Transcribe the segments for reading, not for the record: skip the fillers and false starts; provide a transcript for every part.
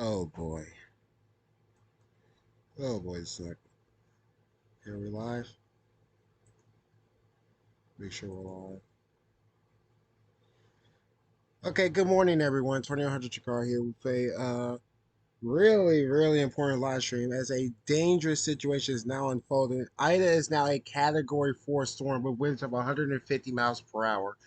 Oh boy. Oh boy, it's like here we live. Make sure we're live. Okay, good morning everyone. 2100 Chakar here. We play really important live stream as a dangerous situation is now unfolding. Ida is now a category 4 storm with winds of 150 miles per hour,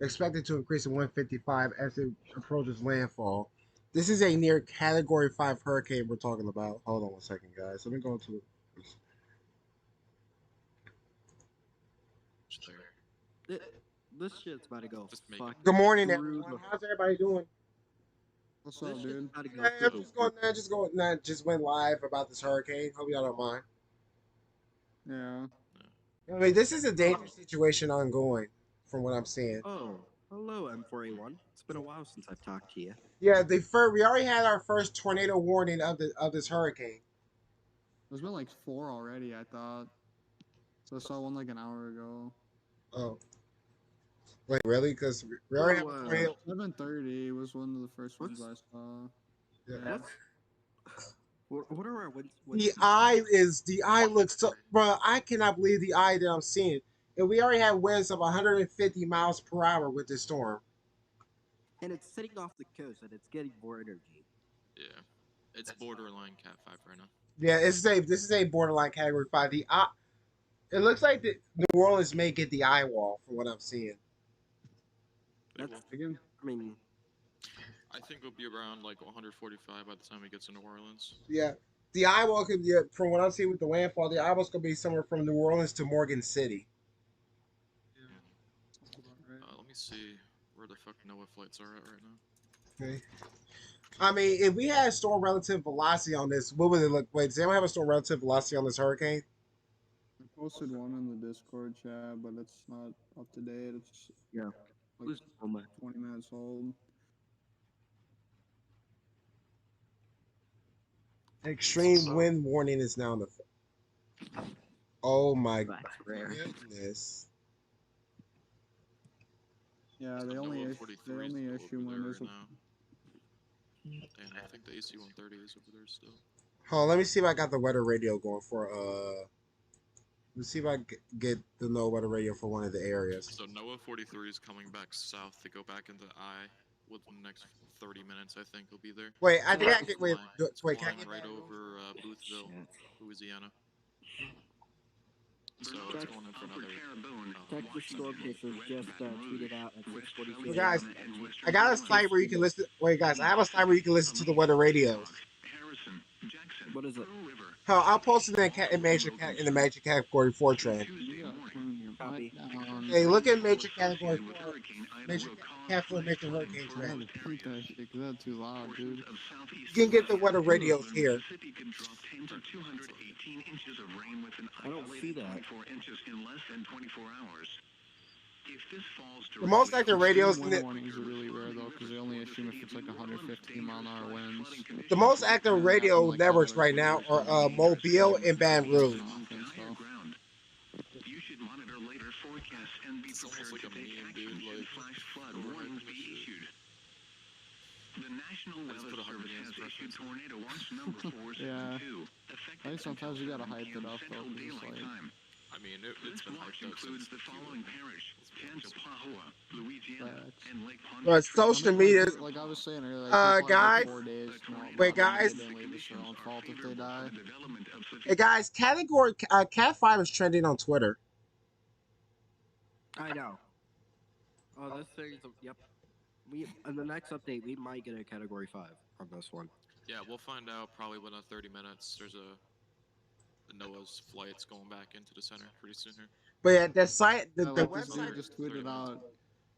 expected to increase to 155 as it approaches landfall. This is a near category 5 hurricane we're talking about. Hold on one second, guys. Let me go to This shit's about to go Good morning, through everyone. How's everybody doing? What's this up, shit's dude? about to go Yeah, through I'm just going. Just went live about this hurricane. Hope y'all don't mind. Yeah. I mean, this is a dangerous situation ongoing, from what I'm seeing. Oh, hello, M4A1. It's been a while since I've talked to you. Yeah, we already had our first tornado warning of this hurricane. There's been like 4 already, I thought. So I saw one like an hour ago. Oh, wait, really? Because we already have a So, tornado. 7:30 was one of the first ones what's I saw. Yeah. Yeah. what are our wind The speeds eye now? is the eye looks so, bro. I cannot believe the eye that I'm seeing. And we already had winds of 150 miles per hour with this storm. And it's sitting off the coast, and it's getting more energy. Yeah, it's borderline Cat 5 right now. Yeah, this is a borderline category 5. The eye, it looks like the New Orleans may get the eye wall from what I'm seeing. They That's, will. Again? I mean, I think it'll be around like 145 by the time it gets to New Orleans. Yeah, the eye wall could be from what I'm seeing with the landfall. The eye wall's gonna be somewhere from New Orleans to Morgan City. Yeah. Sounds about right. Let me see where the fuck NOAA flights are at right now. Okay. I mean, if we had storm relative velocity on this, what would it look? Wait, does anyone have a storm relative velocity on this hurricane? I posted one in the Discord chat, but it's not up to date. It's yeah. like Who's oh my 20 minutes old. Extreme wind warning is now in the. Oh my that's rare. goodness! Yeah, So they only NOAA issue 43 is issue over when there there's right a now. And I think the AC 130 is over there still. Hold on, let me see if I got the weather radio going for Let's see if I get the no weather radio for one of the areas. So NOAA 43 is coming back south to go back into I within the next 30 minutes. I think it'll be there. Wait, I think I It's can flying, it's wait. Can I flying get right that? over Boothville, Shit. Louisiana. So it's going in for another. Texas Storm Chasers just tweeted out at 6:42 Well, a.m. guys, I got a site where you can listen. Wait, guys, I have a site where you can listen to the weather radios. What is it? Hell, I'll post it in the major category 4 trend. You gotta turn your Copy. mic down. Hey, look at major category 4, major cat 4 major hurricane I trend. had to beat that shit because that's too loud, dude. You can get the weather radios here. I don't see that. The most active Extreme radios, wind warnings are really rare though, because they only issue if it's like 115-mile-an-hour winds. the most active It hasn't happened radio like that networks other right now situations. are Mobile and Baton Rouge. Often, so. It's almost like a meme, dude. Like, overhyping this shit. I just put 100 hands of reference. Yeah. I think sometimes you gotta hype it up though, because it's like. I mean, it's been hyped up since Q1. But social media, Like I was saying earlier, like people have guys. like 4 days. Wait, guys. They didn't leave. It's their own fault if they die. Hey, guys. Category Cat 5 is trending on Twitter. I know. Oh, this thing's yep. We in the next update we might get a category 5 on this one. Yeah, we'll find out probably within 30 minutes. There's the NOAA's flights going back into the center pretty soon here. But yeah, the site, the Like this website. dude just tweeted out,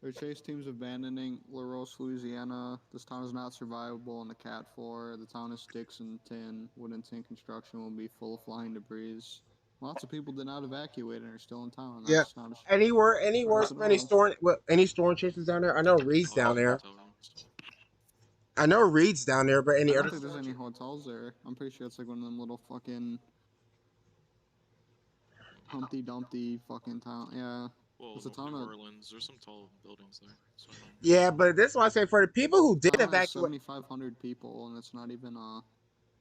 their chase team's abandoning La Rose, Louisiana. This town is not survivable in the Cat 4. The town is sticks and tin. Wooden tin construction will be full of flying debris. Lots of people did not evacuate and are still in town. Yeah. That's not Any word surprise from at any all. storm chasers down there? I know Reed's Oh, down yeah, there. hotel rooms. I know Reed's down there, but I any don't other? think there's any hotels there. I'm pretty sure it's like one of them little fucking Humpty Dumpty fucking town. Yeah. Well, It's a town New of Orleans, there's some tall buildings there. So Yeah, but this is why I say for the people who did town has evacuate. 7,500 people, and it's not even a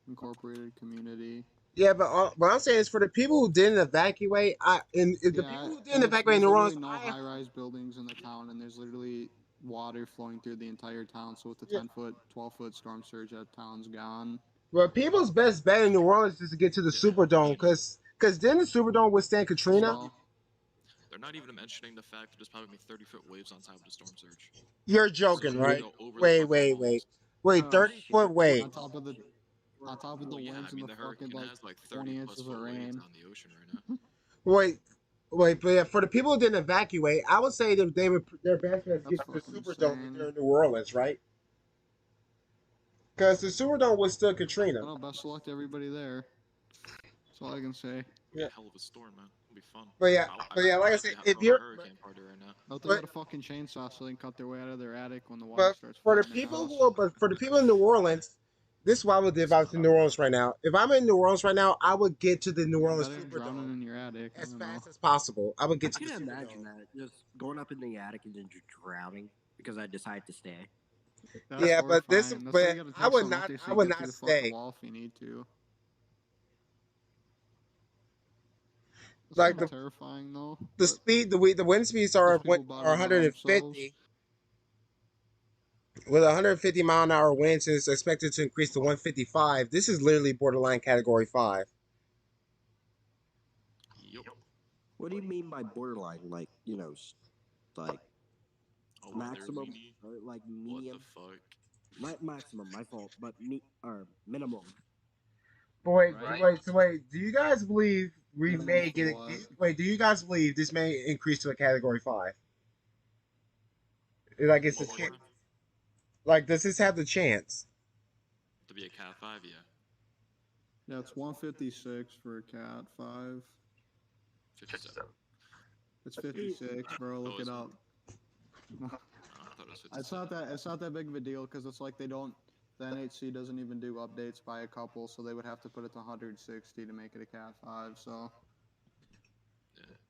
incorporated community. Yeah, but what I'm saying is for the people who didn't evacuate, and if the Yeah, people who didn't and it's evacuate in there's New literally Orleans, no high-rise buildings in the town, and there's literally water flowing through the entire town. So with the yeah, 10-foot, 12-foot storm surge, that town's gone. well, people's best bet in New Orleans is to get to the yeah, Superdome I mean, because didn't the Superdome withstand Katrina? Well, they're not even mentioning the fact that there's probably gonna be 30-foot waves on top of the storm surge. You're So joking, it's gonna right? see, go over the Wait, fucking wait, wait, walls. wait! Oh shit! 30-foot on waves. top of the on top of the Well, yeah, I winds and mean the the fucking hurricane like has like 20 30-plus inches of foot waves rain. on the ocean right now. Wait, wait, but yeah, for the people who didn't evacuate, I would say that they would their best bet is to That's get to the fucking Superdome if they're insane. in New Orleans, right? Because the Superdome withstood I Katrina. know. Best of luck to everybody there. That's all I can say. Be a Yeah, hell of a storm, man. It'll be fun. but yeah, like I I'd said, be if throwing a you're, hurricane party right now. I hope they but got a fucking chainsaw so they can cut their way out of their attic when the water but starts for the flooding their people who house. are, but for the people in New Orleans, this is why I would do if I was in New Orleans right now. If I'm in New Orleans right now, I would get to the New Orleans Better than drowning Superdome in your attic. I as don't know. fast as possible. I would I get to the can imagine Superdome. that just going up in the attic and then just drowning because I decided to stay. That's Yeah, horrifying. That's why you gotta I take would something with not, you so I you would get through not the fucking stay. wall if you need to. That's Like kind of the terrifying though. the But speed, the wind speeds those are people are bottled it all themselves. 150. With 150-mile-an-hour winds, and it's expected to increase to 155. This is literally borderline Category 5. Yup. What do you mean by borderline? Like like Oh, wow, there's maximum Meanie. or like What the medium? fuck? Not maximum, my fault, but or minimum. Wait, Right? wait. Do you guys believe we Minimum may for get what? it? Wait, do you guys believe this may increase to a Category 5? Like, it's a What will happen? like, does this have the chance? To be a Cat 5, yeah. Yeah, it's 156 for a cat 5. 57. It's 56, bro. Look is it it? up. Oh, I thought it was 57. It's not that big of a deal because it's like they don't. The NHC doesn't even do updates by a couple, so they would have to put it to 160 to make it a Cat 5. So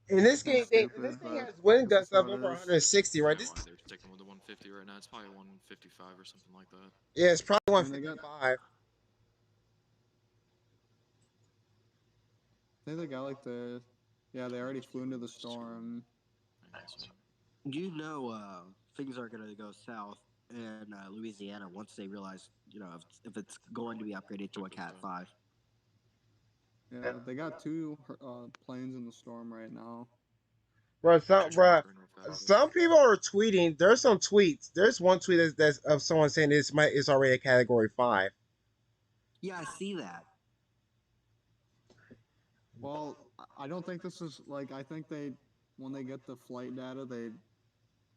In this it's kind of game, this stupid, thing but has wind this is gusts how of it over is. 160, I right? don't know why they're sticking with the 150 right now. It's probably 155 or something like that. Yeah, it's probably I mean, they got. 155. I think they got like the. Yeah, they already flew into the It's too warm. storm. Yeah, so You know, things are gonna go south in Louisiana once they realize, if it's going to be upgraded to check a this Cat out. 5. Yeah, they got two planes in the storm right now. Bro, Transferring fast. some people are tweeting. There's some tweets. There's one tweet that's of someone saying it's already a Category 5. Yeah, I see that. Well, I don't think this is like I think when they get the flight data they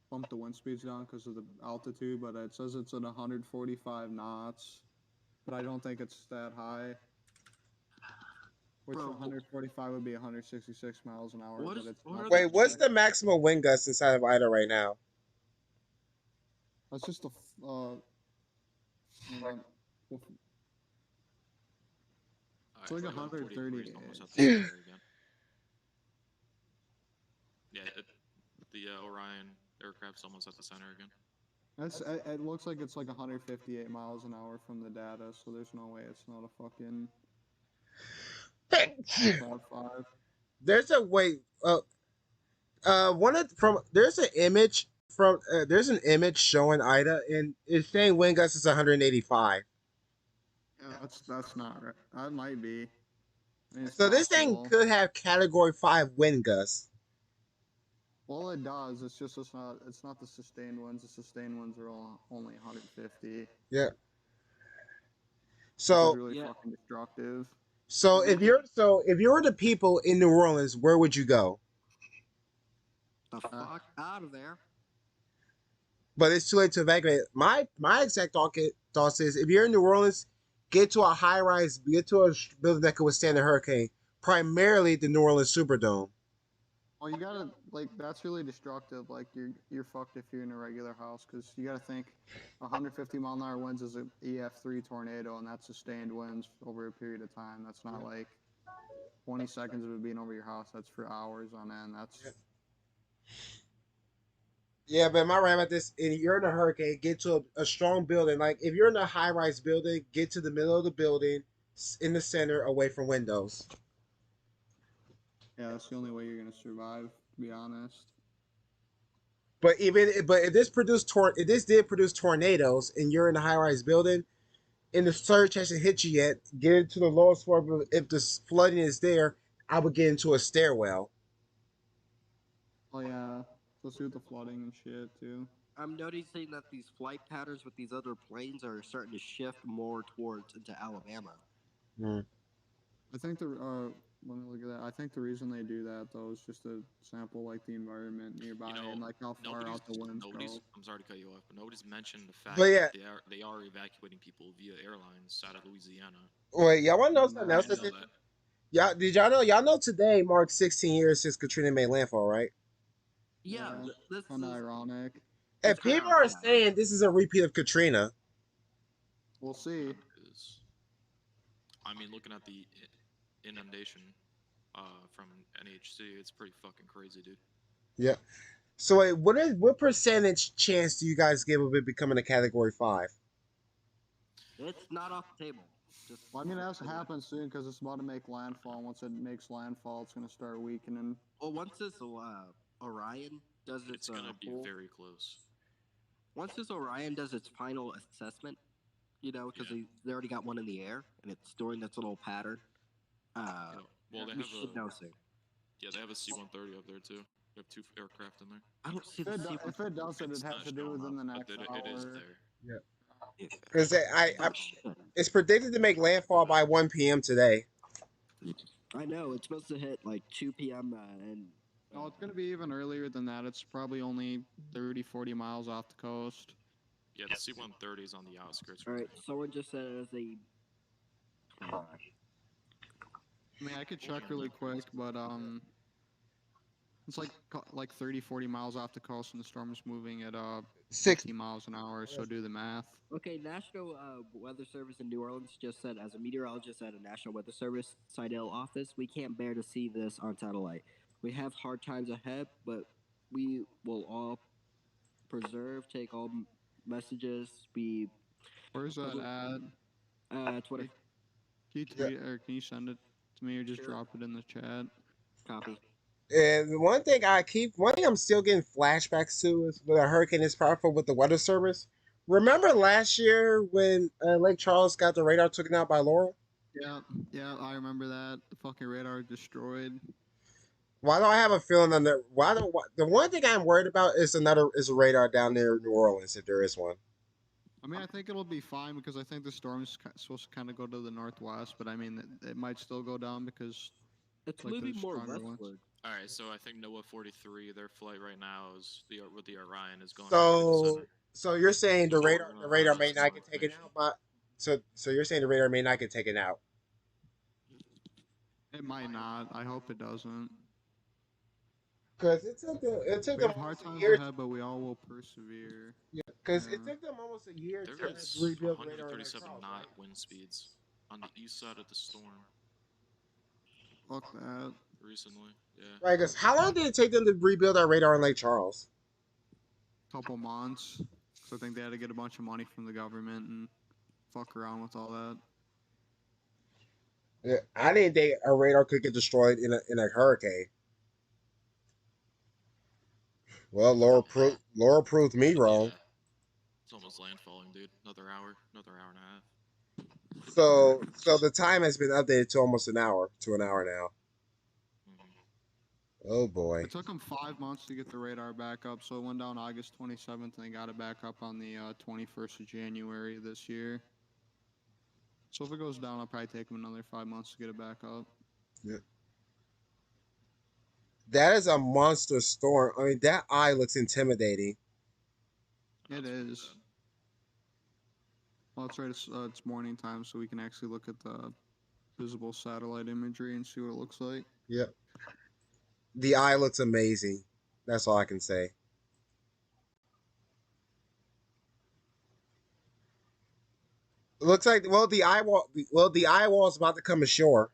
bump the wind speeds down because of the altitude, but it says it's at 145 knots, but I don't think it's that high. Which Bro, 145 would be 166 miles an hour, but it's what not are Wait, the that what's high. the maximum wind gust inside of Ida right now? That's just a hang on. It's like 130. Almost at the center again. Yeah, the Orion aircraft's almost at the center again. It looks like it's like 158 miles an hour from the data, so there's no way it's not a fucking Cat 5. There's a wait. One of from there's an image showing Ida and it's saying wind gust is 185. Yeah, that's not right. That might be. I mean, it's So this thing possible. could have Category 5 wind gusts. Well, it does. It's just it's not the sustained ones. The sustained ones are all only 150, Yeah. which is So really fucking destructive. if you're the people in New Orleans, where would you go? the fuck out of there? But it's too late to evacuate. My exact thoughts is if you're in New Orleans, get to a high rise, get to a building that can withstand a hurricane. Primarily the New Orleans Superdome. Well, you gotta like that's really destructive. Like you're fucked if you're in a regular house because you gotta think 150-mile-an-hour winds is an EF3 tornado, and that's sustained winds over a period of time. That's not like 20 seconds of it being over your house. That's for hours on end. That's Yeah, but am I right about this? And you're in a hurricane, get to a strong building. Like if you're in a high rise building, get to the middle of the building, in the center, away from windows. Yeah, that's the only way you're gonna survive. To be honest. But if this did produce tornadoes, and you're in a high rise building, and the surge hasn't hit you yet, get into the lowest floor. If the flooding is there, I would get into a stairwell. Oh yeah, especially with the flooding and shit too. I'm noticing that these flight patterns with these other planes are starting to shift more towards into Alabama. Mm. I think the let me look at that. I think the reason they do that though is just to sample like the environment nearby You know, and like how far out the winds go. I'm sorry to cut you off, but nobody's mentioned the fact But that yeah, they are evacuating people via airlines out of Louisiana. wait, y'all want to know something I else? No. didn't know that. Y'all know today marks 16 years since Katrina made landfall, right? Yeah, Yeah, this kind of is ironic. it's And kind people of are yeah. saying this is a repeat of Katrina. We'll see. Is I mean, looking at the inundation from NHC, it's pretty fucking crazy, dude. Yeah. So wait, what percentage chance do you guys give of it becoming a Category 5? It's not off the table. Just Well, I mean, it has to happen soon because it's about to make landfall. Once it makes landfall, it's gonna start weakening. well, once this Orion does its It's gonna be full, very close. once this Orion does its final assessment, because Yeah. they already got one in the air and it's doing its little pattern. Yeah. Well, they We have should know soon. they have a C-130 up there too. They have two aircraft in there. I don't see If the it, C. if it does it, It's it has not to do showing within up, the but next it is hour. there. Yeah. Yeah. Because Oh shit! it's predicted to make landfall by 1 p.m. today. I know it's supposed to hit like 2 p.m. And No, it's gonna be even earlier than that. It's probably only 30, 40 miles off the coast. Yeah, the C-130 is on the outskirts all right right. now. Someone just said it as a. I mean, I could check really quick, but it's like 30, 40 miles off the coast, and the storm is moving at 6. 60 miles an hour. So do the math. Okay, National Weather Service in New Orleans just said, as a meteorologist at a National Weather Service Sidell office, we can't bear to see this on satellite. We have hard times ahead, but we will all preserve, take all messages, be Where's that at? Twitter Can you Yeah. tweet or can you send it to me or just Sure. drop it in the chat? copy. And one thing I'm still getting flashbacks to is when a hurricane is powerful with the weather service. Remember last year when Lake Charles got the radar taken out by Laurel? Yeah, yeah, I remember that. The fucking radar destroyed. Why do I have a feeling on that? The one thing I'm worried about is a radar down near New Orleans if there is one. I mean, I think it'll be fine because I think the storm's supposed to kind of go to the northwest, but I mean, it might still go down because It's like moving the more stronger winds. westward. All right, so I think NOAA 43, their flight right now is with the Orion is going right through the So center. so you're saying So we're the gonna radar find may out some not more get taken information. out, but so you're saying the radar may not get taken out. It might not. I hope it doesn't. Because it took We them have hard almost a times year. ahead, but we all will persevere. Yeah, because it Yeah. took them almost a year to There's rebuild the radar in Lake 137 Charles, right? knot wind speeds on the east side of the storm Fuck that. recently. Yeah. Right, because how long did it take them to rebuild our radar in Lake Charles? Couple months. So I think they had to get a bunch of money from the government and fuck around with all that. Yeah, I didn't think a radar could get destroyed in a hurricane. Well, Laura proved me wrong. Yeah. It's almost landfalling, dude. Another hour and a half. So the time has been updated to almost an hour to an hour now. Oh boy. It took them 5 months to get the radar back up, so it went down August 27th, and they got it back up on the 21st of January this year. So if it goes down, it'll probably take them another 5 months to get it back up. Yeah. That is a monster storm. I mean, that eye looks intimidating. It is. Well, that's right. It's morning time, so we can actually look at the visible satellite imagery and see what it looks like. Yep. The eye looks amazing. That's all I can say. It looks like the eye wall is about to come ashore.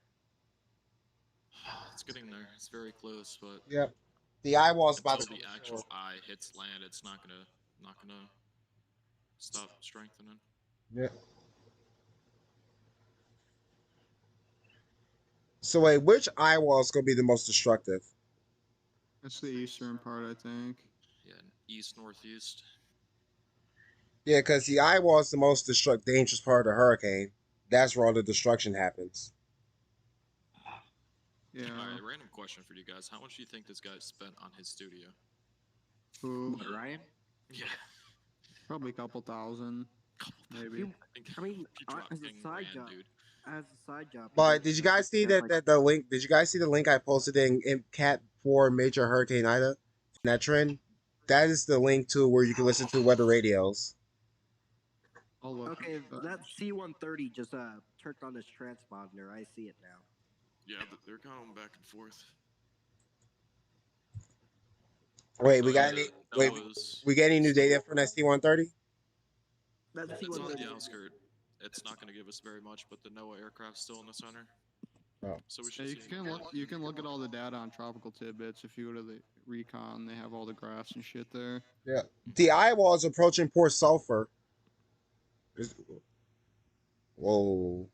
It's getting there. It's very close, but Yep. The eye wall's about Until to come the ashore. actual eye hits land, it's not gonna stop strengthening. Yeah. So wait, which eye wall is going to be the most destructive? It's the eastern part, I think. Yeah, east northeast. Yeah, because the eye wall is the most dangerous part of the hurricane. That's where all the destruction happens. All Yeah. right, random question for you guys: how much do you think this guy spent on his studio? Who? What, Ryan? Yeah, Probably a couple thousand, maybe. He, I think I mean, he dropped as a King side Rand, job, dude. he But just did you spent guys like see that's that, like the link? Did you guys see the link I posted in Cat 4 Major Hurricane Ida? In that trend? That is the link to where you can listen to weather radios. I'll look. okay. That C-130 just turned on his transponder. I see it now. Yeah, they're going back and forth. Wait, Oh we got yeah, any? Wait, Noah's we got any new still. data from that C-130? That It's on C-130. the outskirt. It's not going to give us very much, but the NOAA aircraft's still in the center, Oh, so we Yeah, should you see. can look. You can look at all the data on tropical tidbits. If you go to the recon, they have all the graphs and shit there. yeah. The eye wall is approaching Port Sulphur. Whoa.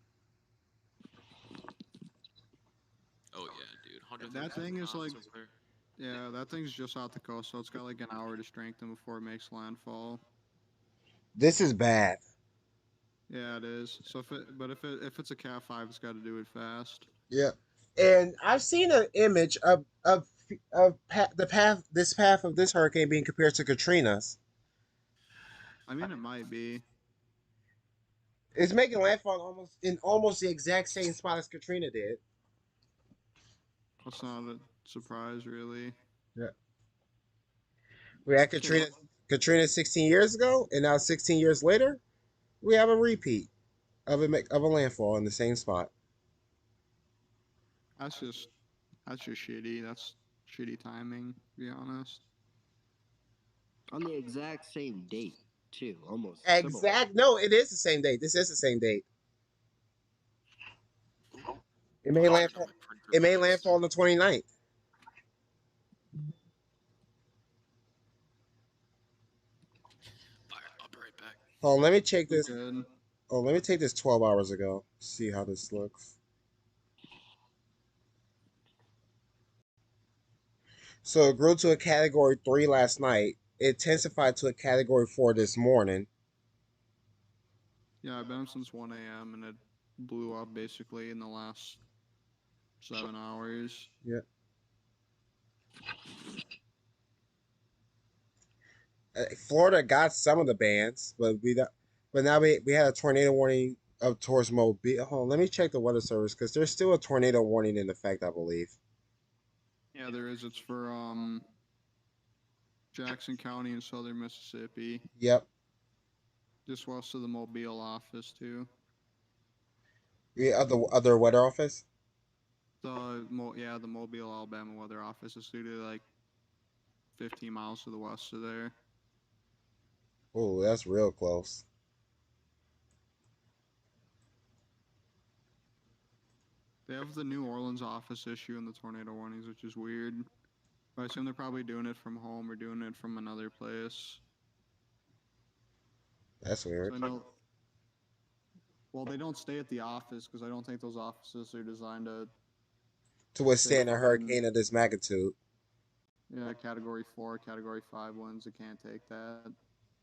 Oh yeah, dude, That 132 thing is knots like, over there. yeah, that thing's just off the coast, so it's got like an hour to strengthen before it makes landfall. This is bad. Yeah, it is. So if it's a Cat 5, it's got to do it fast. Yeah. And I've seen an image the path this path of this hurricane being compared to Katrina's. I mean, it might be. It's making landfall almost the exact same spot as Katrina did. That's not a surprise, really. Yeah. We had Okay, well, Katrina 16 years ago, and now 16 years later, we have a repeat of a landfall in the same spot. That's just that's just shitty. That's shitty timing, to be honest. on the exact same date too, almost similar. Exact. No, it is the same date. This is the same date. Ooh, It oh, made I turned on landfall. my printer It made fast. landfall on the 29th. All right, I'll be right back. Oh, let me check You're this. good. Oh, let me take this 12 hours ago. See how this looks. So it grew to a category 3 last night. It intensified to a category 4 this morning. Yeah, I've been up since 1 a.m. and it blew up basically in the last 7 hours. Yeah. Florida got some of the bans, but now we had a tornado warning up towards Mobile. Hold on, let me check the weather service because there's still a tornado warning in effect, I believe. Yeah, there is. It's for Jackson County in southern Mississippi, Yep. just west of the Mobile office too. Yeah, other weather office. The Mobile, Alabama weather office is literally like 15 miles to the west of there. Oh, that's real close. They have the New Orleans office issue in the tornado warnings, which is weird. But I assume they're probably doing it from home or doing it from another place. That's So weird. I know. Well, they don't stay at the office because I don't think those offices are designed to To take withstand a fucking hurricane of this magnitude. Category 4, Category 5 ones. It can't take that.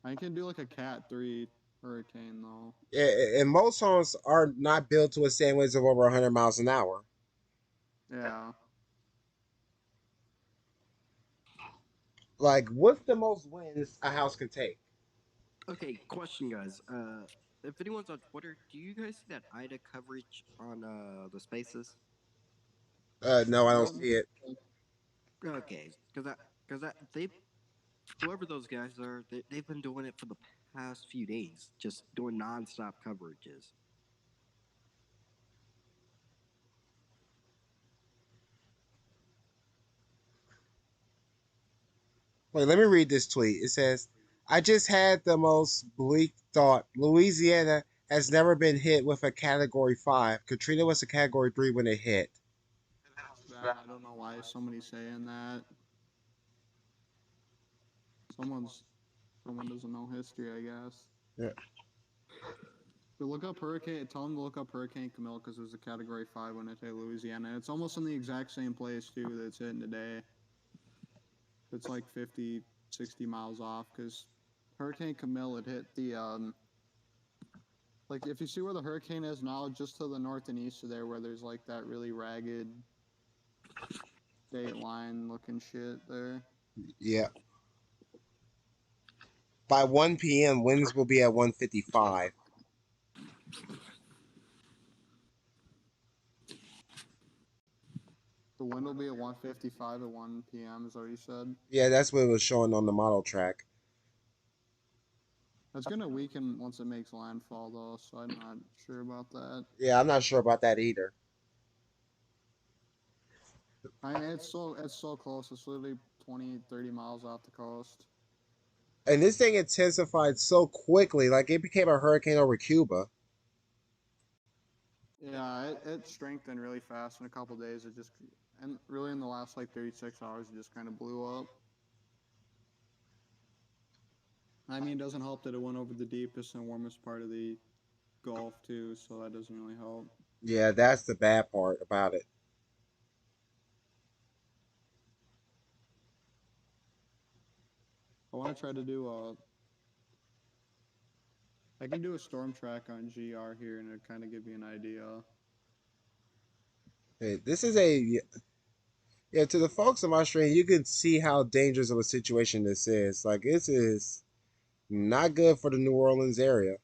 I can do like a Cat 3 hurricane though. Yeah, and most homes are not built to withstand winds of over 100 miles an hour. Yeah. Like, what's the most winds a house can take? Okay, question, guys. If anyone's on Twitter, do you guys see that Ida coverage on the Spaces? No, I don't Um. see it. Okay, because they whoever those guys are, they've been doing it for the past few days, just doing nonstop coverages. Wait, let me read this tweet. It says, I just had the most bleak thought. Louisiana has never been hit with a category 5. Katrina was a category 3 when it hit. That's bad. I don't know why somebody's saying that. Someone doesn't know history, I guess. Yeah. But look up Hurricane. Tell them to look up Hurricane Camille because it was a Category 5 when it hit Louisiana. It's almost in the exact same place too that it's hitting today. It's like 50, 60 miles off because Hurricane Camille it hit the like if you see where the hurricane is now, just to the north and east of there, where there's like that really ragged state line looking shit there. Yeah. By 1 p.m., winds will be at 155. The wind will be at 155 at 1 p.m. Is that what you said? Yeah, that's what it was showing on the model track. That's gonna weaken once it makes landfall though, so I'm not sure about that. Yeah, I'm not sure about that either. I mean, it's so close. It's literally 20, 30 miles off the coast. And this thing intensified so quickly, like it became a hurricane over Cuba. Yeah, it strengthened really fast in a couple days. And really in the last like 36 hours, it just kind of blew up. I mean, it doesn't help that it went over the deepest and warmest part of the Gulf too, so that doesn't really help. Yeah, that's the bad part about it. I want to try to do I can do a storm track on GR here, and it kind of give you an idea. Hey, this is a yeah, to the folks in my stream, you can see how dangerous of a situation this is. Like this is not good for the New Orleans area.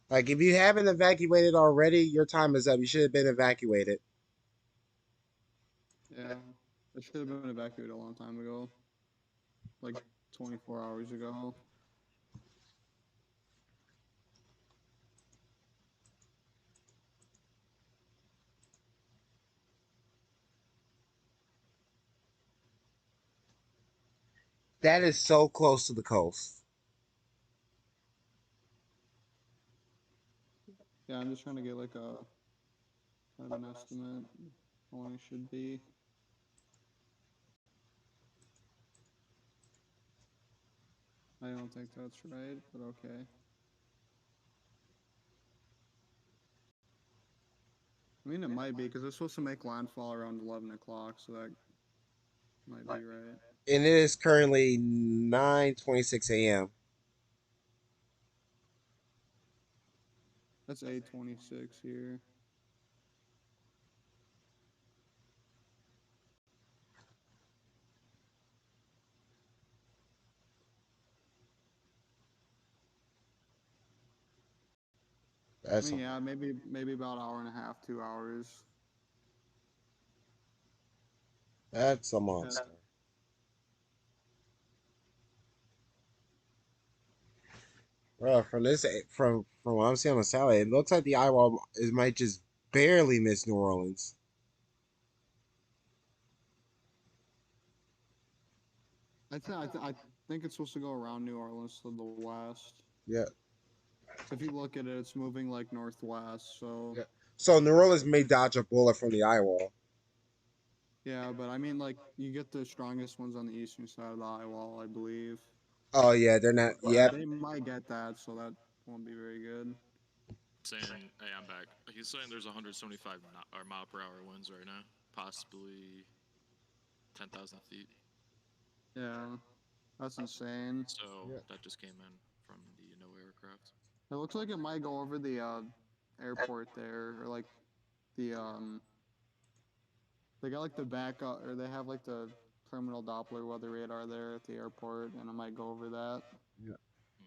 Like if you haven't evacuated already, your time is up. You should have been evacuated. Yeah, it should have been evacuated a long time ago, like 24 hours ago. That is so close to the coast. Yeah, I'm just trying to get like an estimate how long it should be. I don't think that's right, but okay. I mean, it might be because it's supposed to make landfall around 11 o'clock, so that might be right. And it is currently 9:26 a.m. That's 8:26 here. I That's mean, yeah, maybe about hour and a half, 2 hours. that's a Yeah. monster. Bro, from what I'm seeing on the satellite, it looks like the eyewall is might just barely miss New Orleans. I think it's supposed to go around New Orleans to the west. Yeah, So if you look at it, it's moving like northwest. So yeah. So New Orleans may dodge a bullet from the eyewall. yeah, but I mean, like you get the strongest ones on the eastern side of the eye wall, I believe. Oh yeah, they're not. Yep. They might get that, so that won't be very good. Saying, hey, I'm back. He's saying there's 175 or mile per hour winds right now, possibly 10,000 feet. Yeah, that's insane. So Yeah. that just came in from the no aircraft. It looks like it might go over the airport there, or like the they got like the backup, or they have like the terminal Doppler weather radar there at the airport, and I might go over that. Yeah. Mm-hmm.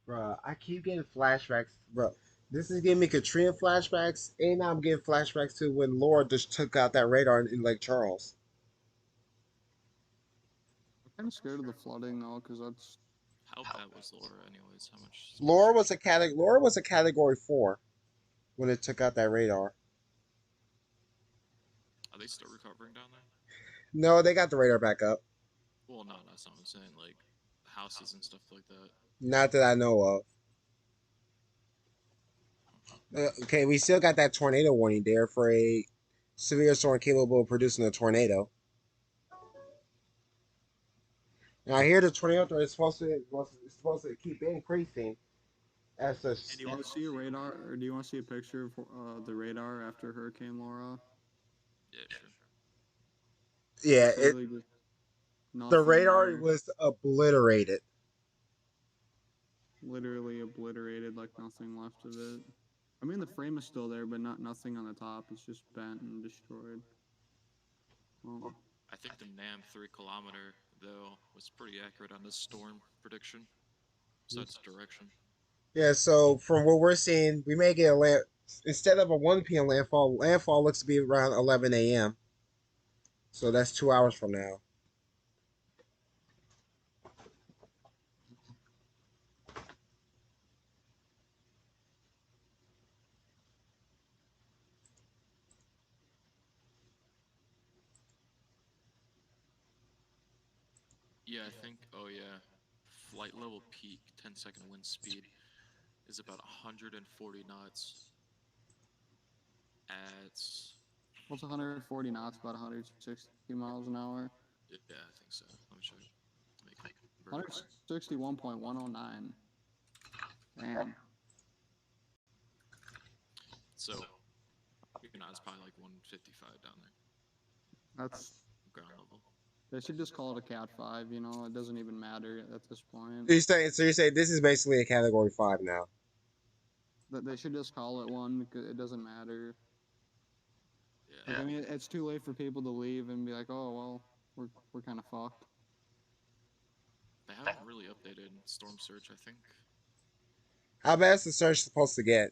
Bro, I keep getting flashbacks. Bro, this is giving me Katrina flashbacks, and I'm getting flashbacks to when Laura just took out that radar in Lake Charles. I'm kind of scared of the flooding though, because that's How bad was Laura, anyways? How much Laura was a category 4 when it took out that radar. are they still recovering down there? No, they got the radar back up. Well, no, that's not what I'm saying. Like houses and stuff like that. Not that I know of. Okay, we still got that tornado warning there for a severe storm capable of producing a tornado. And I hear the tornado is supposed to keep increasing as the. Hey, do you want to see a radar, or do you want to see a picture of the radar after Hurricane Laura? Yeah, sure. Yeah, It's literally just the nothing radar there. was obliterated. Literally obliterated, like nothing left of it. I mean, the frame is still there, but not nothing on the top. It's just bent and destroyed. Well, I think the NAM 3 kilometer though was pretty accurate on this storm prediction. Besides direction. Yeah, so from what we're seeing, we may get a land instead of a 1 p.m. landfall. Landfall looks to be around 11 a.m. So that's 2 hours from now. Yeah, I think. Oh yeah, flight level peak 10-second wind speed is about 140 knots at. what's 140 knots? About 160 miles an hour. Yeah, I think so. Let me check. Let me convert it. 161.109. Damn. So it's probably like 155 down there, That's. ground level. They should just call it a Cat 5. You know, it doesn't even matter at this point. So you're saying this is basically a Category 5 now. That they should just call it one because it doesn't matter. Yeah. Like, I mean, it's too late for people to leave and be like, oh well, we're kind of fucked. They haven't really updated storm surge. How bad is the surge supposed to get?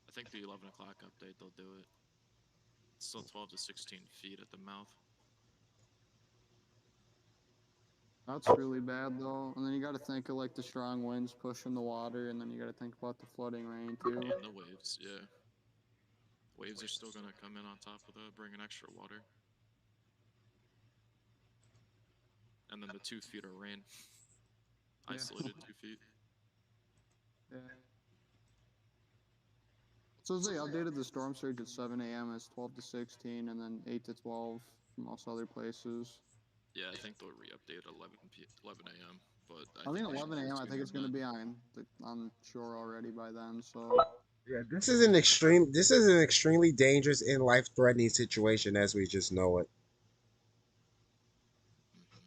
I think the 11 o'clock update they'll do it. It's still 12 to 16 feet at the mouth. That's really bad though. And then you got to think of like the strong winds pushing the water, and then you got to think about the flooding rain too. And the waves, yeah. Waves are still gonna come in on top of that, bringing extra water. And then the 2 feet of rain, Yeah. isolated 2 feet. Yeah. So they updated the storm surge at 7 a.m. as 12 to 16, and then 8 to 12 for most other places. Yeah, I think they'll re-update 11 a.m. But I I think think we should 11 move a.m. I to think it's going to midnight. be on shore already by then. So Yeah, this is an extreme. This is an extremely dangerous and life-threatening situation as we just know it. Hmm.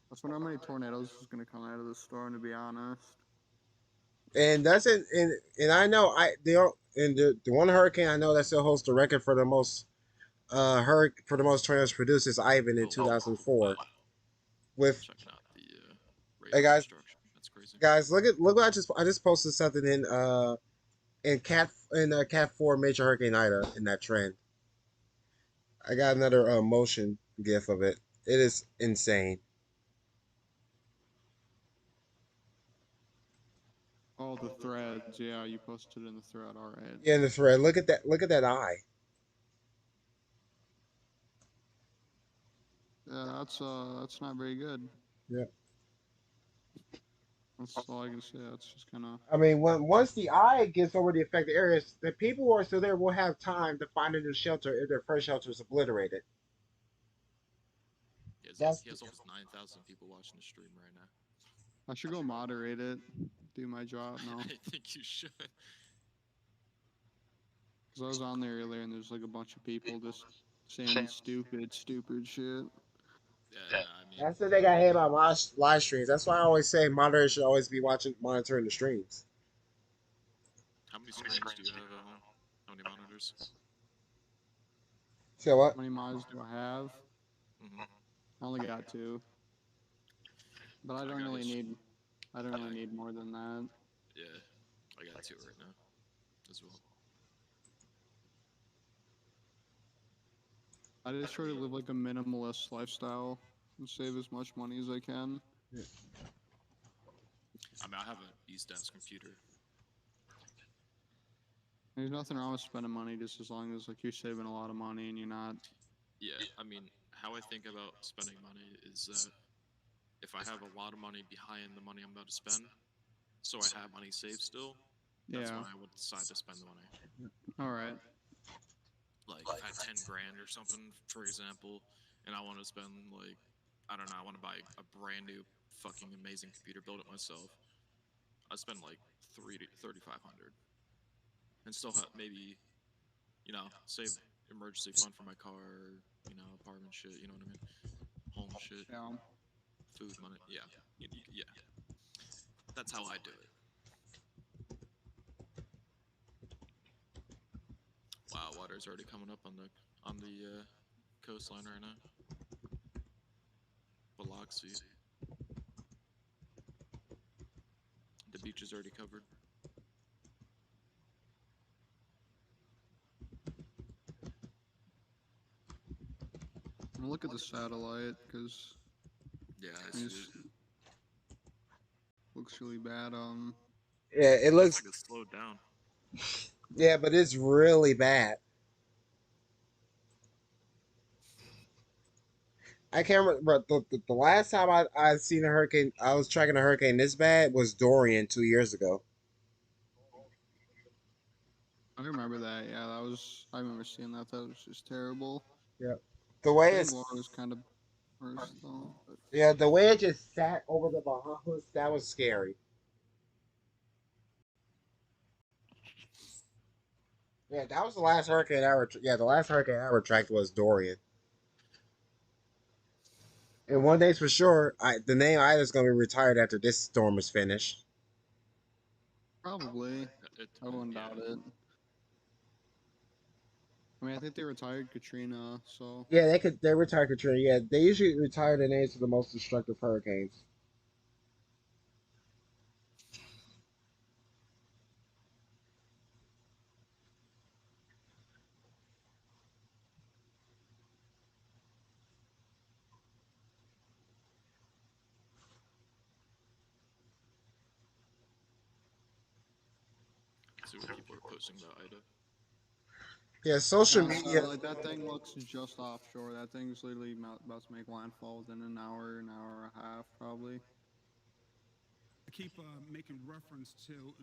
that's when how many tornadoes is going to come out of the storm. To be honest, And that's it. And I know the one hurricane I know that still holds the record for the most for the most tornadoes produced is Ivan in Oh, 2004. wow. With Checking out the hey radar guys, destruction. That's crazy. look what I just posted something in Cat 4 Major Hurricane Ida in that trend. I got another motion gif of it. It is insane. oh the threads. Yeah, you posted in the thread. All right. Yeah, in the thread. Look at that. Look at that eye. Yeah, that's not very good. Yeah. That's all I can say. That's just kind of. I mean, once the eye gets over the affected areas, the people who are still there will have time to find a new shelter if their first shelter is obliterated. That's He has almost 9,000 people watching the stream right now. I should go moderate it. Do my job. No, I think you should. because I was on there earlier and there's like a bunch of people just saying stupid shit. Yeah, no, I mean, that's what they got hate about my live streams. That's why I always say moderators should always be monitoring the streams. how many screens do you have at home? How many monitors? So what? How many mods do I have? Hmm. I only got two, but I I don't got really his. need. I don't Yeah, really need more than that. yeah, I got two right now as well. I just try to live like a minimalist lifestyle and save as much money as I can. I mean, I have a East Desk computer. There's nothing wrong with spending money just as long as like you're saving a lot of money and you're not. Yeah, I mean, how I think about spending money is that if I have a lot of money behind the money I'm about to spend, so I have money saved still, that's Yeah. when I would decide to spend the money. All right. Like if I had 10 grand or something, for example, and I want to spend like, I don't know, I want to buy a brand new fucking amazing computer, build it myself. I spend like 3,500, and still have maybe, save emergency fund for my car, apartment shit. You know what I mean? Home shit, Yeah. food money. Yeah, yeah. That's how I do it. Wow, water's already coming up on the coastline right now. Biloxi. The beach is already covered. Look at the satellite, because Yeah, I it see it. looks really bad. Yeah, it Looks looks. like it's slowed down. Yeah, but it's really bad. I can't remember. The last time I seen a hurricane, I was tracking a hurricane this bad was Dorian 2 years ago. I remember that. Yeah, that was. I remember seeing that. That was just terrible. Yeah, the way I think it's water was kind of worse though. But yeah, the way it just sat over the Bahamas, that was scary. Yeah, that was the last hurricane I ever. Yeah, the last hurricane I ever tracked was Dorian. And one thing's for sure, the name Ida's gonna be retired after this storm is finished. probably, It I depends. wouldn't Yeah, doubt it. I mean, I think they retired Katrina, so Yeah, they retire Katrina. Yeah, they usually retire the names of the most destructive hurricanes. see what people are posting about Ida. Yeah, social yeah, media. satellite. That thing looks just offshore. That thing's literally about to make landfall within an hour and a half, probably. I keep making reference to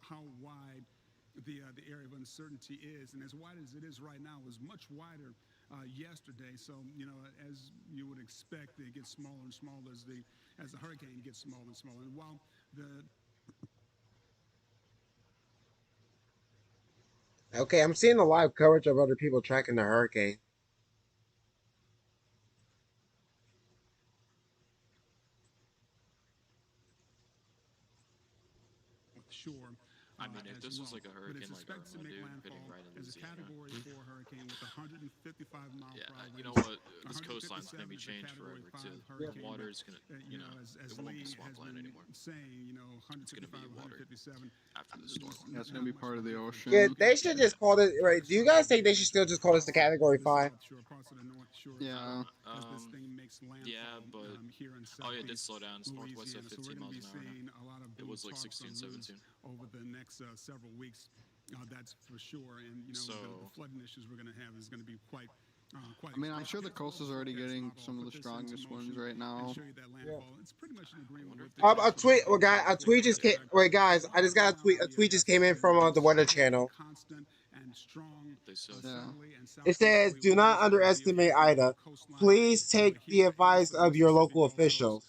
how wide the area of uncertainty is, and as wide as it is right now, was much wider yesterday. So as you would expect, it gets smaller and smaller as the hurricane gets smaller and smaller. And while the Okay, I'm seeing a live coverage of other people tracking the hurricane. shore I mean, if as this was well. like a But it's hurricane like expected to make Irma, dude, hitting landfall right in as a Louisiana. Category 4 hurricane with 155 mile Yeah, per hour you know winds. what? This coastline's gonna 157 be is a changed Category forever 5 too. The hurricane. But water's gonna, as it won't be Lee has swampland been anymore. saying, It's gonna be 155, water 157, after the storm. Yeah, it's gonna not be much part of of a the difference. Yeah, ocean. they should just call it right. Do you guys think they should still just call this the Category The 5? South Shore, parts of the North Shore as Yeah, well, as this thing makes Yeah, landfall but here in oh yeah, it did southeast slow down. It's northwest at Louisiana. So we're 15 going to miles be an hour now. seeing a lot of It boom was like talks 16, on winds 17. over the next several weeks. That's for sure. And So the flooding issues we're going to have is going to be quite I mean, I'm sure extensive. the Here's our coast is old already forecast getting model. I'll some of put the this into strongest winds motion right and now. show you that Yeah. landfall. It's pretty much in I agreement wonder with if the they can A actually tweet. National Well, get Weather guy, a Service tweet just forecast came. track. Wait, guys, So I just right got a now, tweet. A tweet just came in from the it's Weather showing a Channel. constant and strong what they said. Yeah. southerly and It says, southeasterly "Do not winds that will be underestimate affecting our Ida. coastline Please take the here and advice for the of your Mississippi local Gulf Coast. officials."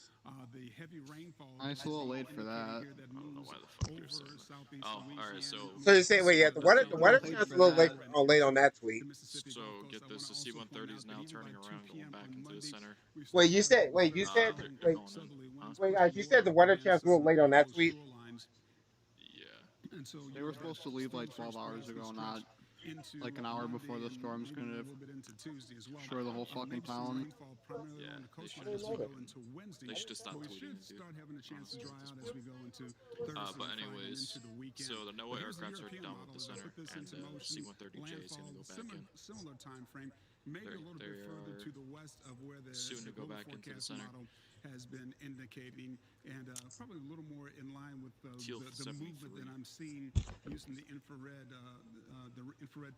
The heavy rainfall It's a is little being late for indicated that. here that I don't know moves why the fuck you're saying over that. southeast Oh, all right. Louisiana, So most you're saying, wait, yeah, specifically It's a the southern weather little late channel's for a little Louisiana late, that. and late on into that the tweet. Mississippi So Gulf Coast. get I want this: to the also point C-130 is out that now even by turning 2 around, going p.m. back on into the Monday, center. we Wait, start you having said, those wait, you very said, strong They're wait, going in. southerly Huh? winds wait, pushing guys, you said water the up weather against channel's a little late on many of that those tweet. shorelines. Yeah. And so They you'll were have supposed to leave like storm 12 surge hours capacity ago, stretch not into like an hour before Monday the and storm's maybe even a gonna little bit into Tuesday as well. destroy the whole fucking Maybe some town. rainfall primarily Yeah, along the they coastline should as just we go fucking. into Wednesday. They should just stop But we tweeting should it, dude. start having a chance to Honestly, dry at this out as point. we go into Thursday But and Friday and anyways, into the weekend. so the But NOAA here's the aircrafts are European done with model the as I center, put this and into the motion. C-130J is gonna Landfall, go back in. similar time frame, maybe a little They bit further are to the west of where soon the to go global back into the forecast center. model has been indicating, and probably a little more in line with Teal the movement 73. that I'm seeing using the infrared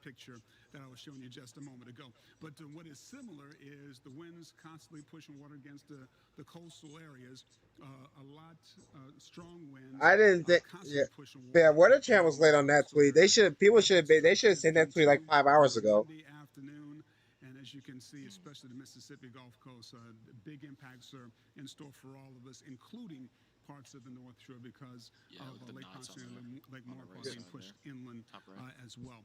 picture that I was showing you just a moment ago. But what is similar is the winds constantly pushing water against the coastal areas. A lot strong winds I didn't think, yeah, constantly pushing yeah, water weather channel's along the late on that coast. So tweet. they're People should have start sent that tweet like into 5 hours ago. Monday afternoon And as you can see, Mm. especially the Mississippi Gulf Coast, the big impacts are in store for all of us, including parts of the North Shore because Yeah, of look at the Lake knots Pontchartrain and Lake on the right Maurepas being side there, pushed inland top right. as well.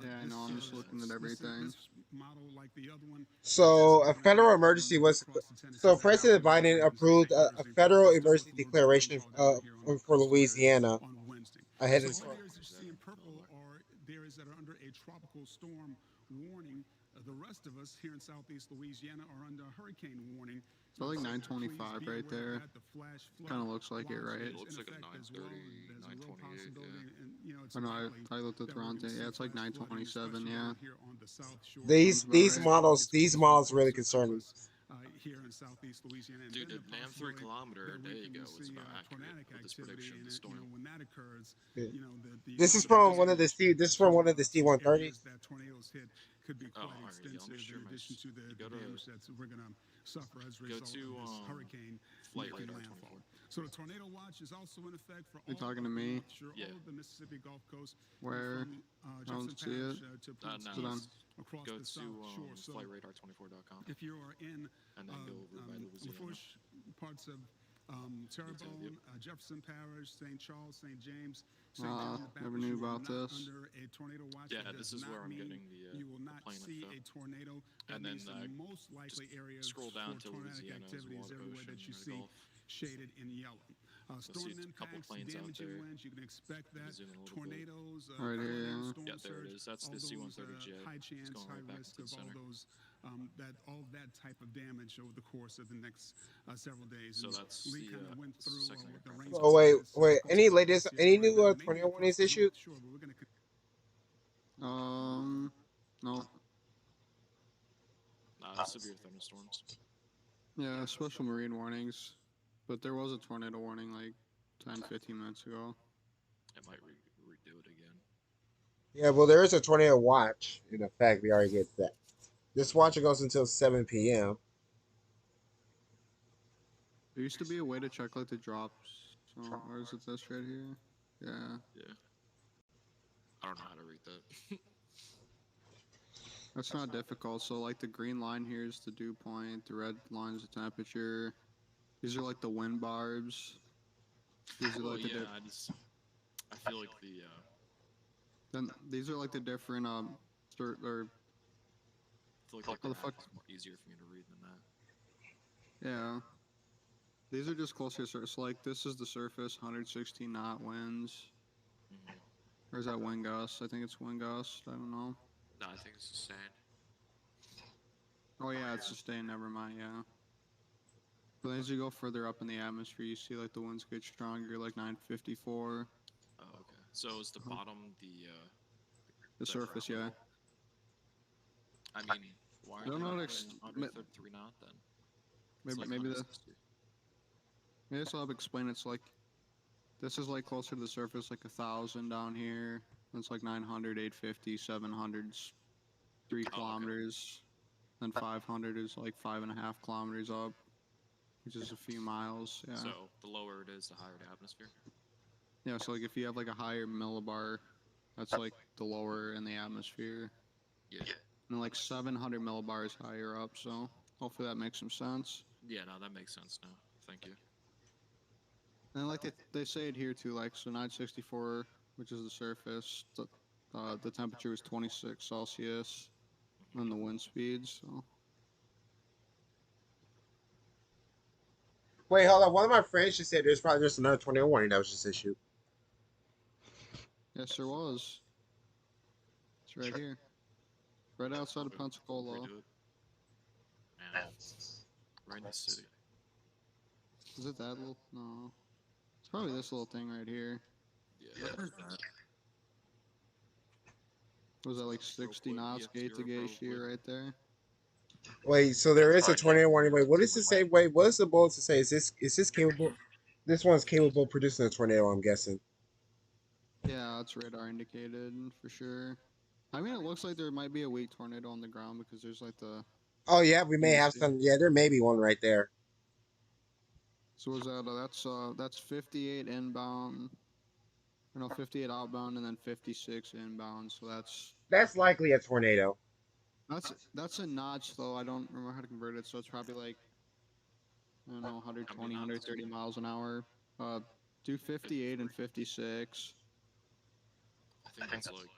Yeah, I know. I'm just looking at everything. This model, like the other one, is So a going to federal be emergency was across the Tennessee so Valley President Authority Biden and approved St. a Petersburg, federal Florida, still with emergency a little bit of declaration rainfall down here on the for coastal areas Louisiana on Wednesday. ahead So of. all the Oh, areas you see in exactly. purple are the areas that are under a tropical storm warning. The rest of us here in southeast Louisiana are under a hurricane warning. Is that like So please 925 be right aware of there? that. The flash Kind flood of looks like it, watch right? It is looks in like a effect as well. 930, There's a real 928. Yeah. possibility, and it's I know. likely I looked at that the we're wrong going to thing. Yeah, see it's like flash flooding, 927. especially Yeah, down here on the south shore sounds about These right. as it models gets these closer and models really closer concern to me. us here in southeast Louisiana, and Dude, then the the damn 3 possibility kilometer that we day can ago was see about accurate tornadic with this activity, prediction of and the storm. when that occurs, Yeah. the This is amount of from one of the damage C. This is from one of the to C-130s. areas that tornadoes hit could be Oh, quite all right. Yeah, let me extensive. share In my. addition to You the go to damage that we're going to suffer as a go result to of this hurricane flight making radar landfall. 24. So the tornado watch is also in effect for You all talking to of the me? North Shore, Yeah. all of the Mississippi Gulf Coast, Where? from I don't Jefferson see it. Parish to points Now Is it on? east across go the to South Shore. So flightradar24.com if you are in and then go over by Louisiana. Lafourche, parts of Yep. Terrebonne, Jefferson Parish, St. Charles, St. James, St. John the Never Baptist, knew you are about not this. under a tornado watch. Yeah, That this does is where not I'm mean getting you will the not plane see info. a tornado. That And then means the most just likely areas scroll for down to tornadic Louisiana's activity is water, everywhere ocean that you or the see Gulf. shaded in yellow. You'll see Storm a couple impacts, planes out damaging there. winds, you can expect Maybe that. zoom in a little bit. Tornadoes, Right here, flooding, yeah. storm Yeah, there it surge, is. That's all the those C-130J. high It's chance, going high right back risk into the of all center. those all that type of damage over the course of the next several days. So And that's Lee the kind of went through second the aircraft I range of Oh saw. wait. that's going to take place here Any right new now, mainly tornado across warnings the issued? North Shore, but we're going to. No. Severe thunderstorms. Yeah, special marine warnings. But there was a tornado warning like 10, 15 minutes ago. It might redo it again. Yeah, well, there is a tornado watch in effect. We already get that. This watch goes until 7 p.m. There used to be a way to check like the drops. So, or is it this right here? Yeah. Yeah. I don't know how to read that. That's not difficult. So like the green line here is the dew point, the red line is the temperature. These are like the wind barbs. These are Well, like the yeah, I feel like then these are like the different or I feel like the how the graph fuck is more easier for me to read than that. yeah. These are just closer surface. Like this is the surface, 116 knot winds. Mm-hmm. Or is that wind gust? I think it's wind gust. I don't know. No, I think it's sustained. Oh yeah, it's sustained. Never mind. Yeah. But as you go further up in the atmosphere, you see like the winds get stronger, like 954. Oh, okay. So is the bottom The the surface, ground yeah. level? I mean, why I aren't don't they know. operating under 33 knot then? It's like Maybe 160. this will help explain. It's like this is like closer to the surface, like 1,000 down here. It's like 900, 850, 700's 3 Oh, okay. kilometers. Then 500 is like 5.5 kilometers up, which is a few miles. Yeah. So the lower it is, the higher the atmosphere. Yeah. So like if you have like a higher millibar, that's like the lower in the atmosphere. Yeah. And like 700 millibars higher up. So hopefully that makes some sense. Yeah, no, that makes sense now. Thank you. And like they say it here too, like so 964, which is the surface, the temperature is 26 Celsius, and the wind speeds. So Wait, hold on. One of my friends just said there's probably just another tornado warning that was just issued. yes, there was. It's right here, right outside of Pensacola. Redo it. Man, right in the city. Is it that little? No, it's probably this little thing right here. Yeah. Was that So like real 60 quick, knots gate to EF0 gate probably. shear right there? Wait, so there is a tornado warning. Wait, what does it say? Wait, what is the bullet to say? Is this capable? This one's capable of producing a tornado. I'm guessing. Yeah, it's radar indicated for sure. I mean, it looks like there might be a weak tornado on the ground because there's like the Oh yeah, we you may can have see. some. Yeah, there may be one right there. So was that that's 58 inbound, or no 58 outbound, and then 56 inbound. So that's That's likely a tornado. That's a notch though. I don't remember how to convert it, so it's probably like I don't know, How many 120, knots? 130 miles an hour. Do 58 and 56. I think that's like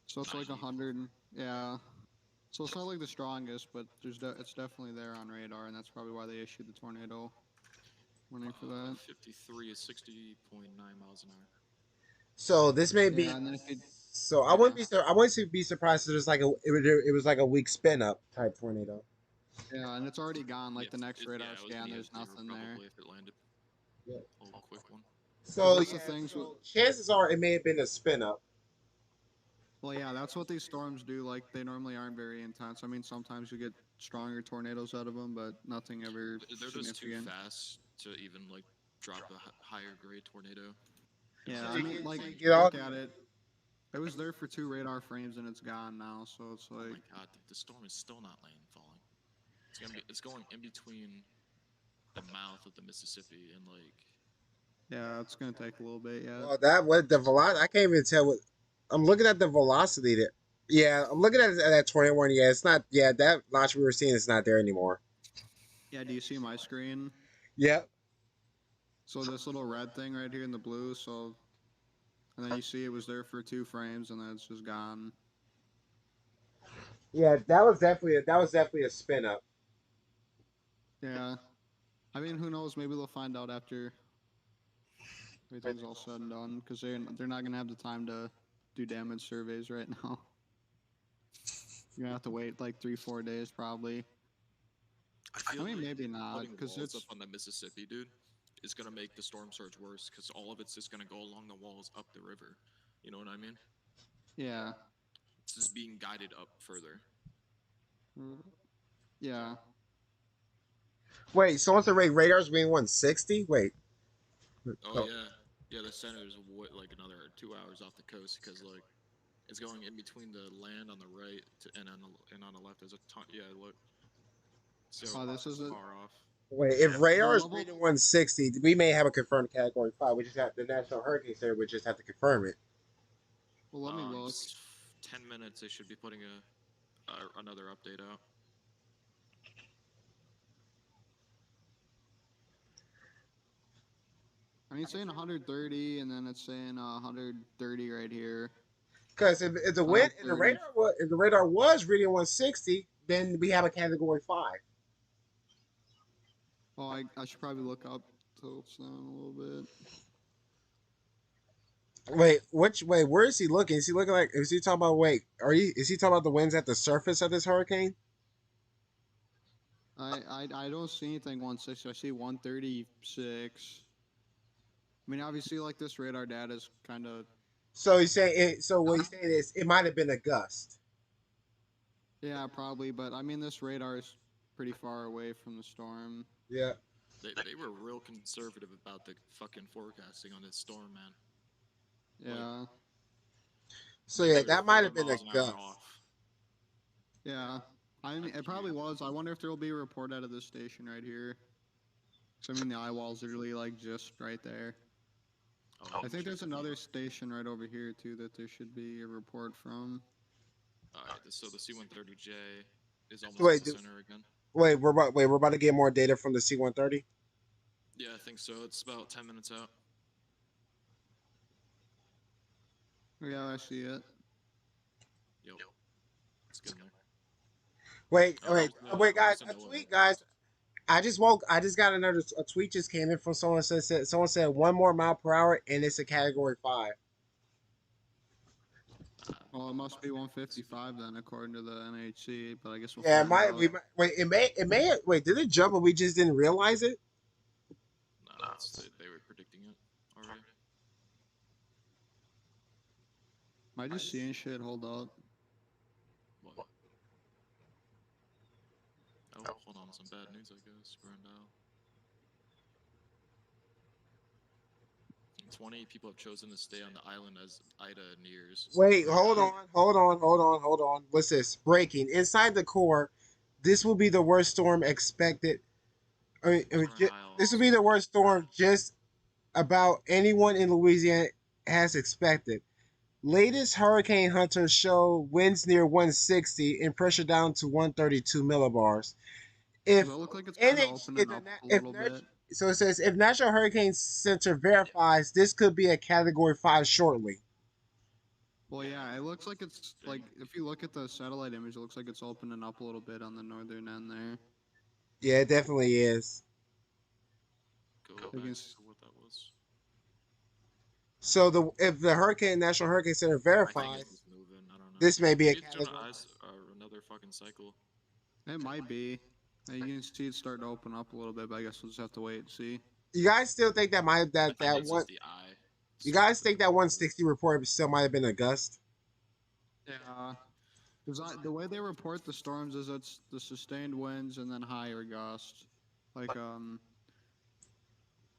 So it's like 90. 100. Yeah. So it's not like the strongest, but it's definitely there on radar, and that's probably why they issued the tornado warning for that. 53 is 60.9 miles an hour. So this may be. Yeah, and then if it, So I yeah, wouldn't be. I wouldn't be surprised if there's like it was like a weak spin up type tornado. yeah, and it's already gone. Yeah, Like the next yeah, radar it was gonna scan, hit there's zero nothing there. probably if it landed. Yeah. Oh, quick one. Because So that's the yeah. things with. So chances are it may have been a spin up. Well, yeah, that's what these storms do. Like they normally aren't very intense. I mean, sometimes you get stronger tornadoes out of them, but nothing ever They're just too significant. fast to even like drop a higher grade tornado. You know Yeah, what I I mean? mean, So like you get all. look at it. It was there for two radar frames and it's gone now. So it's Oh like, my god, the storm is still not landfalling. It's going in between the mouth of the Mississippi and like yeah, it's gonna take a little bit yet. Well, that what the velocity. I can't even tell what. I'm looking at the velocity that. Yeah, I'm looking at that 21. Yeah, it's not. Yeah, that notch we were seeing is not there anymore. Yeah, do you see my screen? Yep. So this little red thing right here in the blue. So and then you see it was there for two frames and then it's just gone. Yeah, that was definitely a spin up. Yeah, I mean, who knows? Maybe they'll find out after everything's all said and done because they're not gonna have the time to do damage surveys right now. You're gonna have to wait like 3 4 days probably. I I feel mean, like maybe not putting because walls up it's on the Mississippi, dude, is gonna make the storm surge worse because all of it's just gonna go along the walls up the river. You know what I mean? yeah, It's just being guided up further. mm, yeah. Wait, someone said radar's being 160. Wait. Oh Oh. yeah, yeah. The center is like another 2 hours off the coast because like it's going in between the land on the right and on the left. There's a ton. Yeah, look, so This is it. far off. Wait, if The radar is level. reading 160, we may have a confirmed category 5. We just have the National Hurricane Center. We just have to confirm it. Well, let me look. 10 minutes. They should be putting another update out. I mean, it's saying 130, and then it's saying 130 right here. Because if the wind, Thirty. if the radar was reading 160, then we have a category 5. Oh, I should probably look up tilts down a little bit. Wait, where is he looking? Is he looking like? Is he talking about? Wait, is he talking about the winds at the surface of this hurricane? I don't see anything 160. I see 136. I mean, obviously, like this radar data is kind of. So he's saying. So what he's saying is, it might have been a gust. Yeah, probably, but I mean, this radar is pretty far away from the storm. Yeah. They were real conservative about the fucking forecasting on this storm, man. Yeah. So Like yeah, they were that might have 4 been a miles an hour gust. off. Yeah. I mean, it probably was. I wonder if there will be a report out of this station right here. So, I mean, the eye wall's literally like just right there. Oh, I think there's another station right over here too that there should be a report from. all right. So the C-130J is almost at Wait, the center again. we're about to get more data from the C-130. Yeah, I think so. It's about 10 minutes out. Yeah, I see it. Yep, it's getting there. Wait, Oh, wait, wait, guys! there's a A NOAA tweet, report. guys! I just woke. I just got another a tweet just came in from someone said someone said 1 more mile per hour and it's a category 5. Well, it must be 155 then, according to the NHC. But I guess we'll Yeah, it find might. out. We might. Wait, it may. Wait, did it jump and we just didn't realize it? No, they were predicting it already. Am I just seeing shit? Hold up. What? Oh, hold on. Some bad news, I guess. Grandal. 20 people have chosen to stay on the island as Ida nears. Wait, hold Grandal. on, hold on. What's this? Breaking inside the core. This will be the worst storm expected. Torrent This will Isles. be the worst storm just about anyone in Louisiana has expected. Latest hurricane hunters show winds near 160 and pressure down to 132 millibars. Does If that look like it's kind of NH opening up a little bit? so it says if National Hurricane Center verifies, this could be a Category 5 shortly. Well, yeah, it looks like it's like if you look at the satellite image, it looks like it's opening up a little bit on the northern end there. Yeah, it definitely is. Go You back can to what that was. So the if the Hurricane National Hurricane Center I think it's verifies, just moving. I don't know. this may be a Maybe it's doing Category. another fucking cycle. It might be. You can see it starting to open up a little bit, but I guess we'll just have to wait and see. You guys still think that might I think that it's one? just the eye. You Starting guys to think fucking that move. 160 report still might have been a gust? Yeah. Because the way they report the storms is it's the sustained winds and then higher gusts. Like, I don't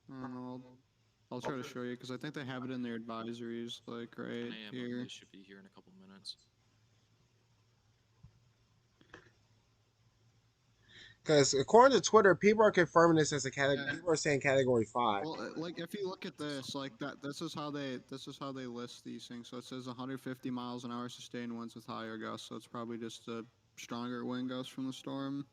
know. I'll try to show you because I think they have it in their advisories, like 10 right a.m. here. They should be here in a couple minutes. Because according to Twitter, people are confirming this as a category. Yeah. People are saying Category 5. Well, like if you look at this, like that, this is how they list these things. So it says 150 miles an hour sustained winds with higher gusts. So it's probably just a stronger wind gust from the storm.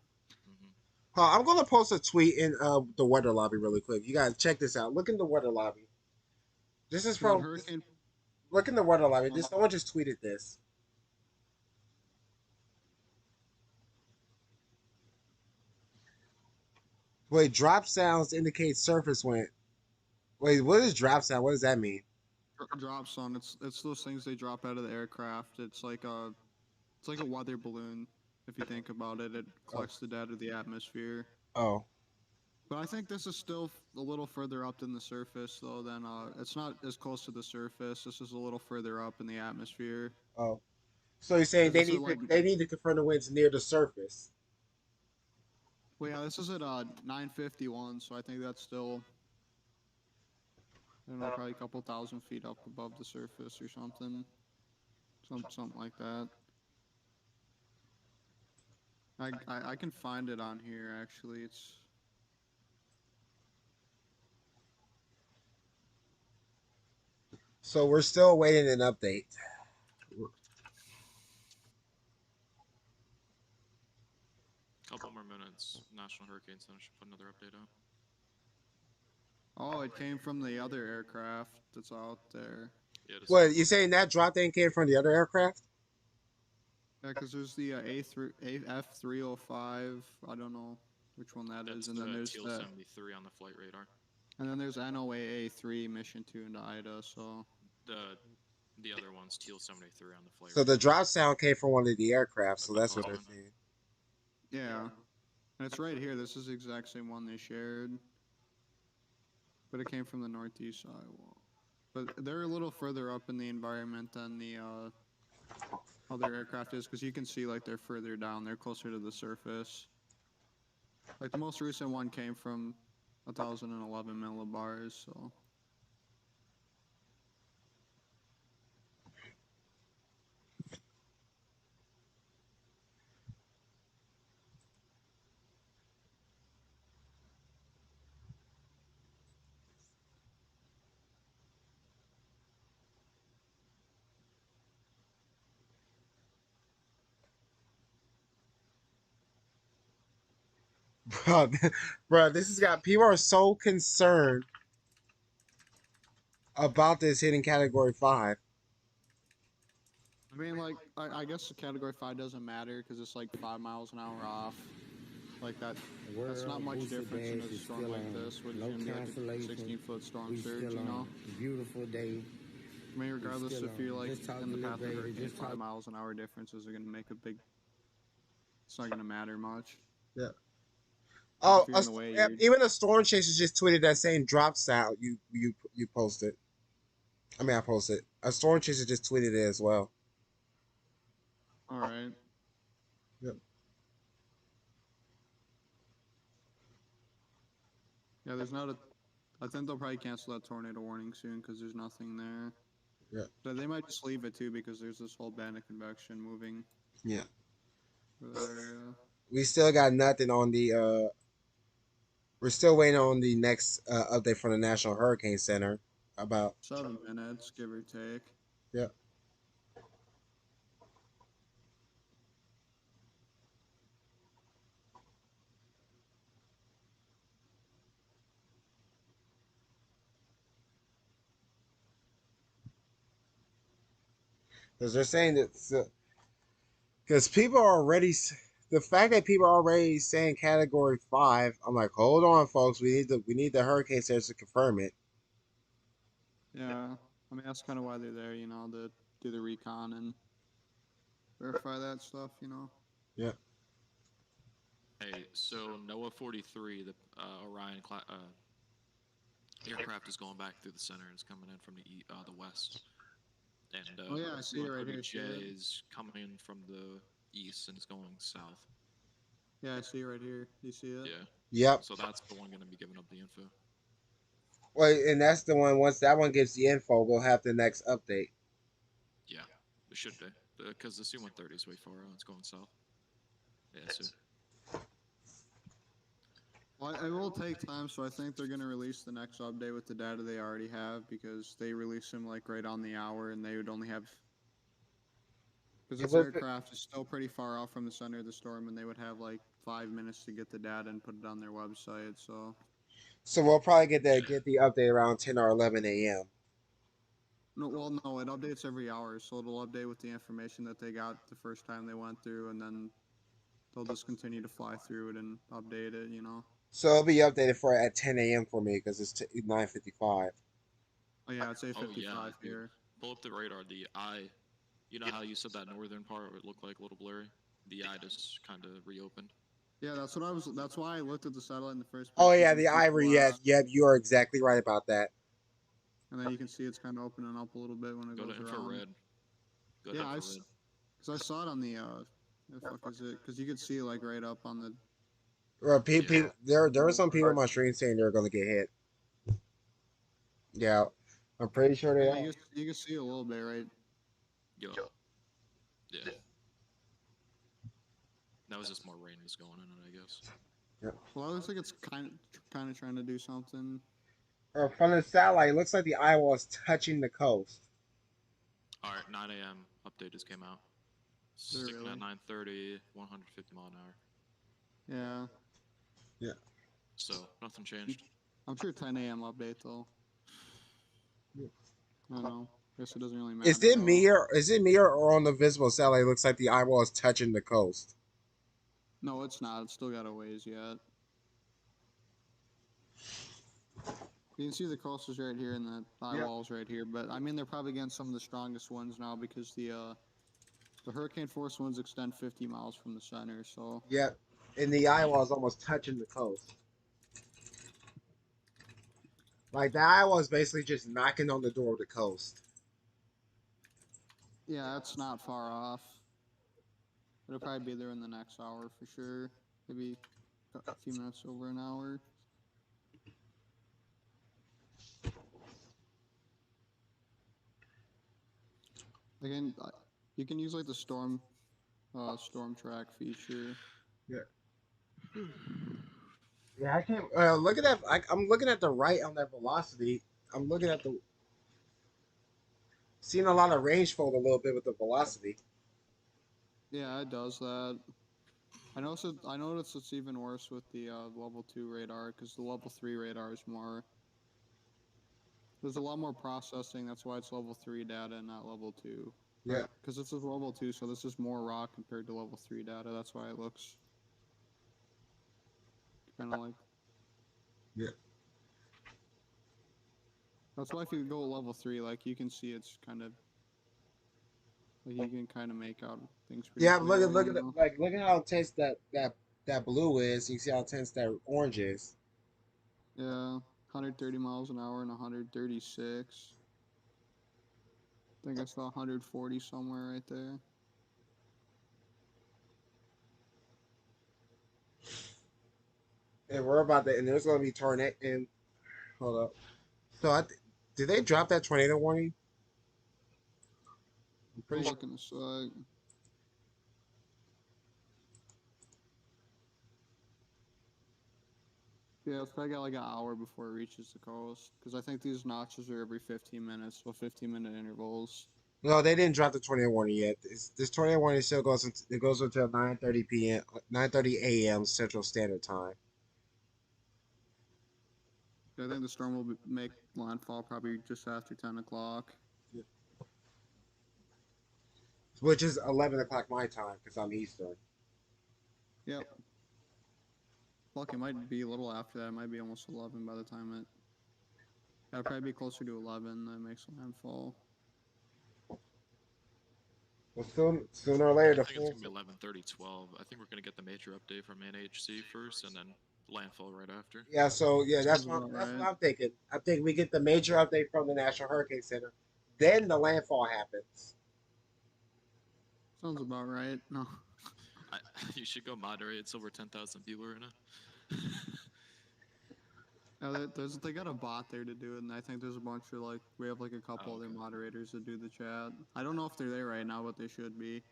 Hmm. I'm gonna post a tweet in the weather lobby really quick. You guys check this out. Look in the weather lobby. This is So that from. hurricane. Look in the weather lobby. This someone just tweeted this. Wait, drop sounds indicate surface wind. Wait, what is drop sound? What does that mean? Drop zone. It's those things they drop out of the aircraft. It's like a weather balloon. If you think about it, it Oh, collects the data of the atmosphere. oh, But I think this is still a little further up than the surface, though. Than it's not as close to the surface. This is a little further up in the atmosphere. oh. So you're saying Because this is like, they need to confirm the winds near the surface. well, yeah, this is at 951, so I think that's still, I don't know, probably a couple thousand feet up above the surface or something like that. I can find it on here actually. It's So we're still awaiting an update. Couple more minutes. National Hurricane Center should put another update out. Oh, it came from the other aircraft that's out there. Yeah, just What you saying that drop thing came from the other aircraft? Yeah, because there's the F305. I don't know which one that that's is, and then the there's Teal that, 73 on the flight radar. and then there's NOAA3 mission 2 into Ida. So The other one's Teal 73 on the flight So the radar. drop sound came from one of the aircraft. The So that's what they're proposed one. saying. yeah, and it's right here. This is the exact same one they shared, but it came from the northeast side. But they're a little further up in the environment than the other aircraft is, because you can see like they're further down. They're closer to the surface. Like the most recent one came from 1,011 millibars. So Bro, bro, this has got people are so concerned about this hitting Category 5. I mean, like I guess the Category 5 doesn't matter because it's like 5 miles an hour off. Like that. That's not much difference in a storm like this, which is gonna be like a 16-foot storm surge. You know. Beautiful day. I mean, regardless if you're like in the path of the hurricane, 5 miles an hour differences are gonna make a big. It's not gonna matter much. Yeah. Like Oh, if you're in the way, you're. even a storm chaser just tweeted that same drop sound you posted. I mean, I posted. A storm chaser just tweeted it as well. All right. Yep. Yeah, there's not a. I think they'll probably cancel that tornado warning soon because there's nothing there. Yeah. So they might just leave it too because there's this whole band of convection moving. Yeah. There, We still got nothing on the. We're still waiting on the next update from the National Hurricane Center about. 7 minutes, give or take. Yeah. because they're saying that because people are already the fact that people are already saying Category 5. I'm like, hold on, folks. We need the hurricane centers to confirm it. Yeah, I mean that's kind of why they're there, you know, to do the recon and verify that stuff, you know. Yeah. Hey, so NOAA 43, the aircraft is going back through the center and it's coming in from the west, and Oh yeah, I see it right here. See 130J it? is coming from the east and it's going south. Yeah, I see it right here. You see it? Yeah, Yep. so that's the one going to be giving up the info. Well, and that's the one. Once that one gives the info, we'll have the next update. Yeah, it should be because the C-130 is way far out. It's going south. Yeah, so Well, it will take time, so I think they're gonna release the next update with the data they already have because they release them like right on the hour, and they would only have because It this was, aircraft is still pretty far off from the center of the storm, and they would have like 5 minutes to get the data and put it on their website. So so we'll probably get the yeah, get the update around 10 or 11 a.m. no, well, no, it updates every hour, so it'll update with the information that they got the first time they went through, and then they'll just continue to fly through it and update it. You know. So it'll be updated for at 10 a.m. for me because it's 9:55. Oh yeah, it's oh yeah, 8:55 dude. here. Pull up the radar. The eye. You know how you said that northern part would look like a little blurry? The eye just kind of reopened. Yeah, that's what I was. That's why I looked at the satellite in the first Oh place. You yeah, can the see the ivory. Yeah, glass, yep. You are exactly right about that. and then you can see it's kind of opening up a little bit when it Go to goes around. infrared. Go to Yeah, infrared. because I saw it on the fuck is it? Because you could see like right up on the. Well, Yeah. there were some people on my stream saying they're going to get hit. Yeah, I'm pretty sure they Yeah, are. you can see a little bit, right? Yo. Yeah. That was just more rain was going in it, I guess. Yeah. Well, it looks like it's kind of trying to do something. From the satellite, it looks like the eye wall is touching the coast. All right, 9 a.m. update just came out. Sticking at Really? 9:30, 150 mile an hour. Yeah, Yeah. So nothing I'm, changed. I'm sure 10 a.m. update though. I don't know. Guess it doesn't really Is matter it though. me or on the visible satellite? It looks like the eye wall is touching the coast. No, it's not. It's still got a ways yet. You can see the coast is right here and the eye Yep. walls right here, but I mean they're probably getting some of the strongest ones now because the hurricane force winds extend 50 miles from the center. So Yep. And the eye wall is almost touching the coast. Like the eye wall is basically just knocking on the door of the coast. yeah, it's not far off. It'll probably be there in the next hour for sure. Maybe a few minutes over an hour. Again, you can use like the storm track feature. Yeah. Yeah, I can't look at that. I'm looking at the right on that velocity. I'm looking at the seeing a lot of range fold a little bit with the velocity. Yeah, it does that. I noticed it's even worse with the level 2 radar because the level 3 radar is more. There's a lot more processing. That's why it's level 3 data and not level 2. Yeah. Right? Because this is level 2, so this is more raw compared to level 3 data. That's why it looks kind of like. Yeah. That's why if you go level 3, like you can see it's kind of. Like you can kind of make out things pretty Yeah, look at clearly, look you at it, know? look at how intense that blue is. You see how intense that orange is. Yeah, 130 miles an hour and 136. I think I saw 140 somewhere right there. And we're about to, and there's going to be tornado. And hold up. So did they drop that tornado warning? I'm I'll pretty sure. look in a sec. Yeah, it's probably got like an hour before it reaches the coast. Because I think these notches are every 15 minutes, so 15-minute intervals. No, they didn't drop the tornado warning yet. This tornado warning still it goes until 9:30 p.m. 9:30 a.m. Central Standard Time. I think the storm will make landfall probably just after 10 o'clock. which is 11 o'clock my time because I'm Eastern. Yep. Fuck, it might be a little after that. It might be almost 11 by the time it. That'll probably be closer to 11. That makes landfall. Well, sooner or later, I the think it's full. gonna be 11:30, 12. I think we're gonna get the major update from NHC first, and then landfall right after. Yeah, so yeah, Sounds about that's what right. I'm thinking. I think we get the major update from the National Hurricane Center, then the landfall happens. Sounds about right. No. I, you should go moderate. It's over 10,000 people right now. They got a bot there to do it, and I think there's a bunch of like we have like a couple Oh, other okay. moderators that do the chat. I don't know if they're there right now, but they should be.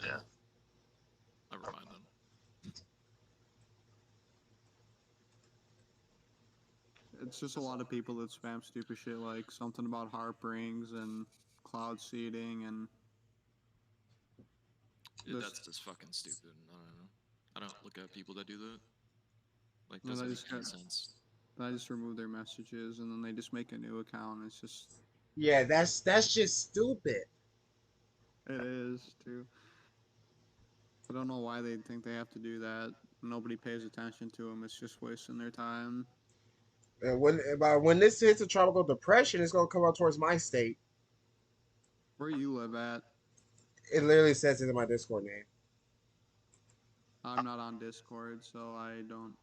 Yeah. I'll remind them. It's just a lot of people that spam stupid shit like something about harp rings and cloud seeding and Yeah, this. that's just fucking stupid. I don't know. I don't look at people that do that. Like, And doesn't make any sense. I just remove their messages and then they just make a new account. It's just Yeah, that's just stupid. it is too. I don't know why they think they have to do that. Nobody pays attention to them. It's just wasting their time. And when this hits a tropical depression, it's gonna come up towards my state. Where you live at? It literally says it in my Discord name. I'm not on Discord, so I don't.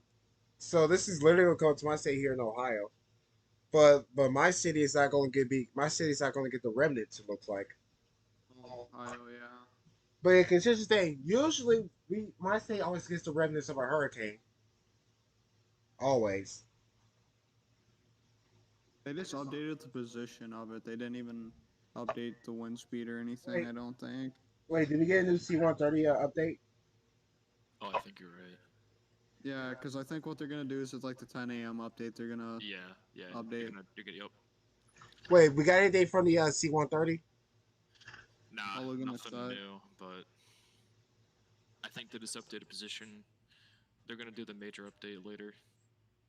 So this is literally gonna come to my state here in Ohio. But my city is not gonna my city's not gonna get the remnants. It looks like. Oh yeah. But in consistent thing, usually my state always gets the remnants of a hurricane. Always. They just updated the position of it. They didn't even update the wind speed or anything. Wait, I don't think. wait, did we get a new C-130 update? Oh, I think you're right. Yeah, because I think what they're gonna do is it's like the 10 a.m. update. They're gonna Yeah, yeah. update. You're gonna, yep. Wait, we got anything from the C-130? Nah, I'll look in the nothing site. new, but I think that this updated position, they're gonna do the major update later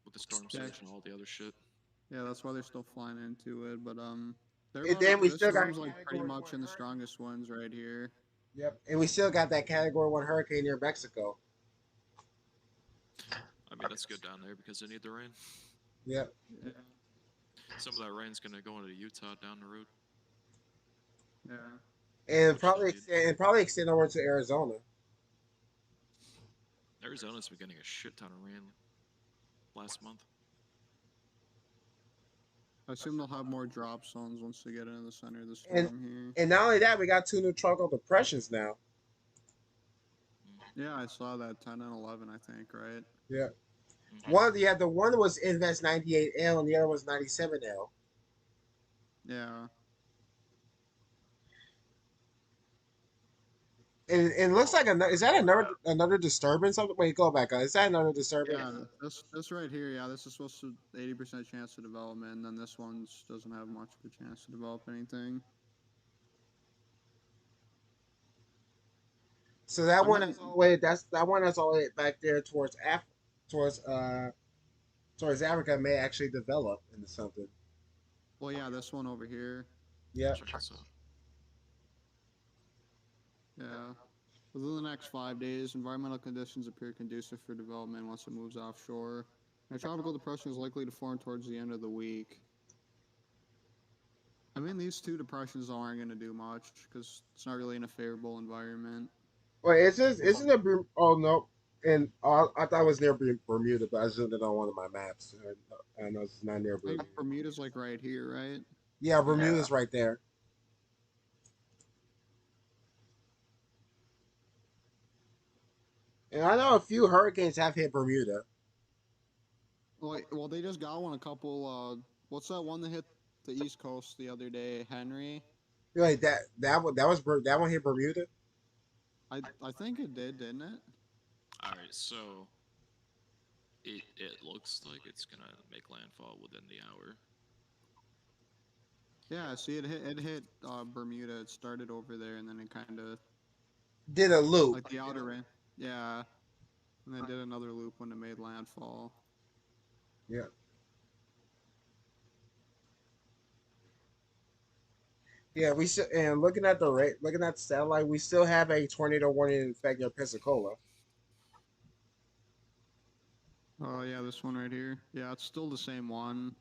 with the storm Yeah, surge and all the other shit. yeah, that's why they're still flying into it. But they're And about then we this still got storm's like pretty Category much 1 in the hurricane. strongest ones right here. Yep, and we still got that Category 1 hurricane near Mexico. I mean, that's good down there because they need the rain. Yep. Yeah, Some of that rain's gonna go into Utah down the road, yeah. And which they'll need. probably extend over to Arizona. Arizona's been getting a shit ton of rain last month. I assume they'll have more drop zones once they get into the center of the And storm here. and not only that, we got two new tropical depressions now. Yeah, I saw that 10 and 11. I think right. Yeah. Mm-hmm. The one was Invest 98L and the other was 97L. Yeah. And it looks like is that another disturbance? Wait, go back. Is that another disturbance? Yeah, this right here, yeah, this is supposed to 80% chance of development, and then this one doesn't have much of a chance to develop anything. So that I one might, that's all the way that one that's all the way back there towards towards Africa may actually develop into something. well, yeah, this one over here, Yeah. Check this out. yeah. Within the next 5 days, environmental conditions appear conducive for development once it moves offshore. A tropical depression is likely to form towards the end of the week. I mean, these two depressions aren't going to do much because it's not really in a favorable environment. Wait, isn't it? Oh no, and I thought it was near Bermuda, but I zoomed in on one of my maps. I know it's not near I think Bermuda. Bermuda's like right here, right? Yeah, Bermuda's right there. And I know a few hurricanes have hit Bermuda. Well, they just got one a couple. What's that one that hit the East Coast the other day? Henry. Like that one hit Bermuda. I think it did, didn't it? All right, so it looks like it's gonna make landfall within the hour. Yeah. See, it hit Bermuda. It started over there, and then it kind of Did a loop. like the outer rim. Yeah, and then did another loop when it made landfall. Yeah. Yeah, we still and looking at the rate, looking at the satellite, we still have a tornado warning in effect near Pensacola. Oh yeah, this one right here. Yeah, it's still the same one.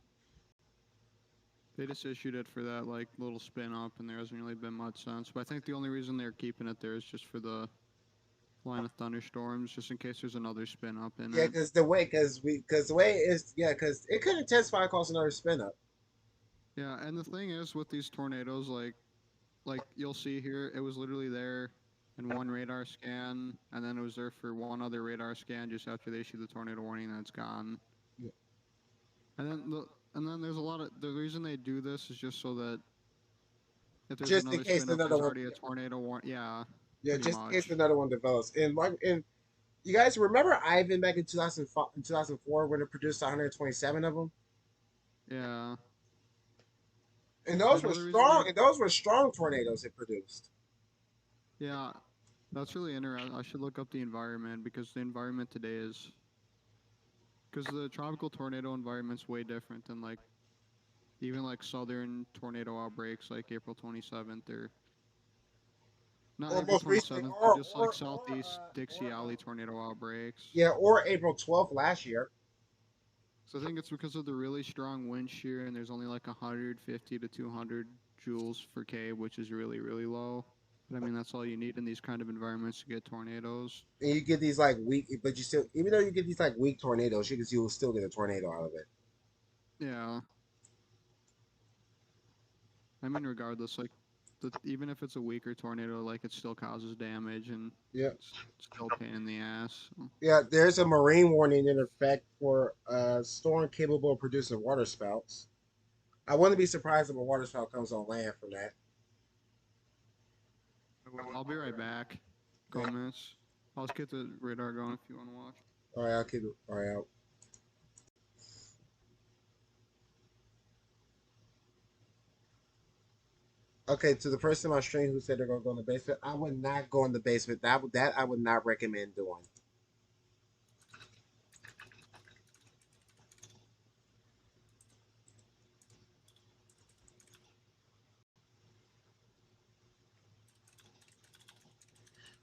They just issued it for that like little spin up, and there hasn't really been much since. But I think the only reason they're keeping it there is just for the line of thunderstorms, just in case there's another spin up in Yeah, it. because the way it is, yeah, because it could intensify and cause another spin up. Yeah, and the thing is with these tornadoes, like you'll see here, it was literally there in one radar scan, and then it was there for one other radar scan just after they issued the tornado warning, and it's gone. Yeah. And then there's a lot of the reason they do this is just so that if there's Just in another case spin up, another there's one, already a yeah, tornado warning. Yeah, yeah, pretty just in case much. another one develops. And you guys remember Ivan back in 2005, in 2004 when it produced 127 of them, Yeah. and Another reason they those were strong tornadoes it produced. yeah, that's really interesting. I should look up the environment because the environment today is because the tropical tornado environment's way different than like even like southern tornado outbreaks like April 27th or not Or April most recently, 27th, but just like southeast Dixie Alley tornado outbreaks. yeah, or April 12th last year. So I think it's because of the really strong wind shear and there's only like 150 to 200 joules for K, which is really really low. But I mean that's all you need in these kind of environments to get tornadoes. And you get these like weak, but you still, even though you get these like weak tornadoes, you will still get a tornado out of it. Yeah. I mean, regardless, like even if it's a weaker tornado, like it still causes damage and Yeah, it's still a pain in the ass. So. yeah. There's a marine warning in effect for a storm capable of producing water spouts. I wouldn't be surprised if a water spout comes on land from that. I'll be right back. Yeah. Couple minutes. I'll just get the radar going if you want to watch. All right, I'll keep it. All right. Okay, to the person on stream who said they're gonna go in the basement, I would not go in the basement. That I would not recommend doing.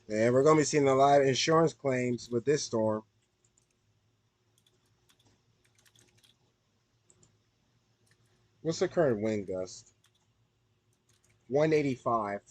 And we're gonna be seeing a lot of insurance claims with this storm. What's the current wind gust? 185.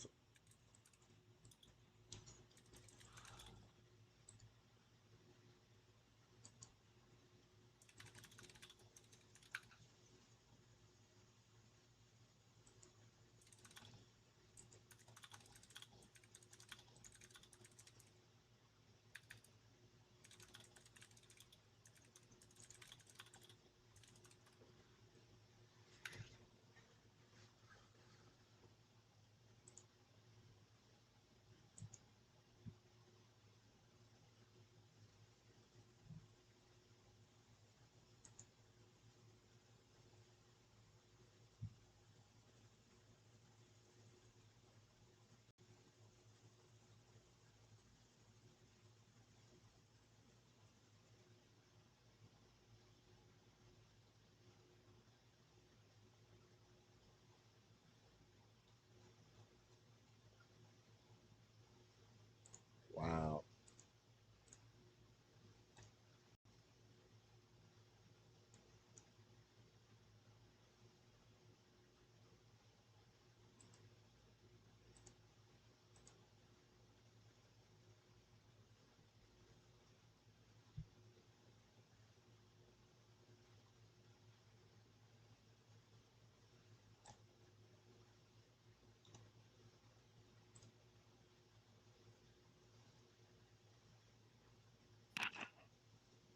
Wow.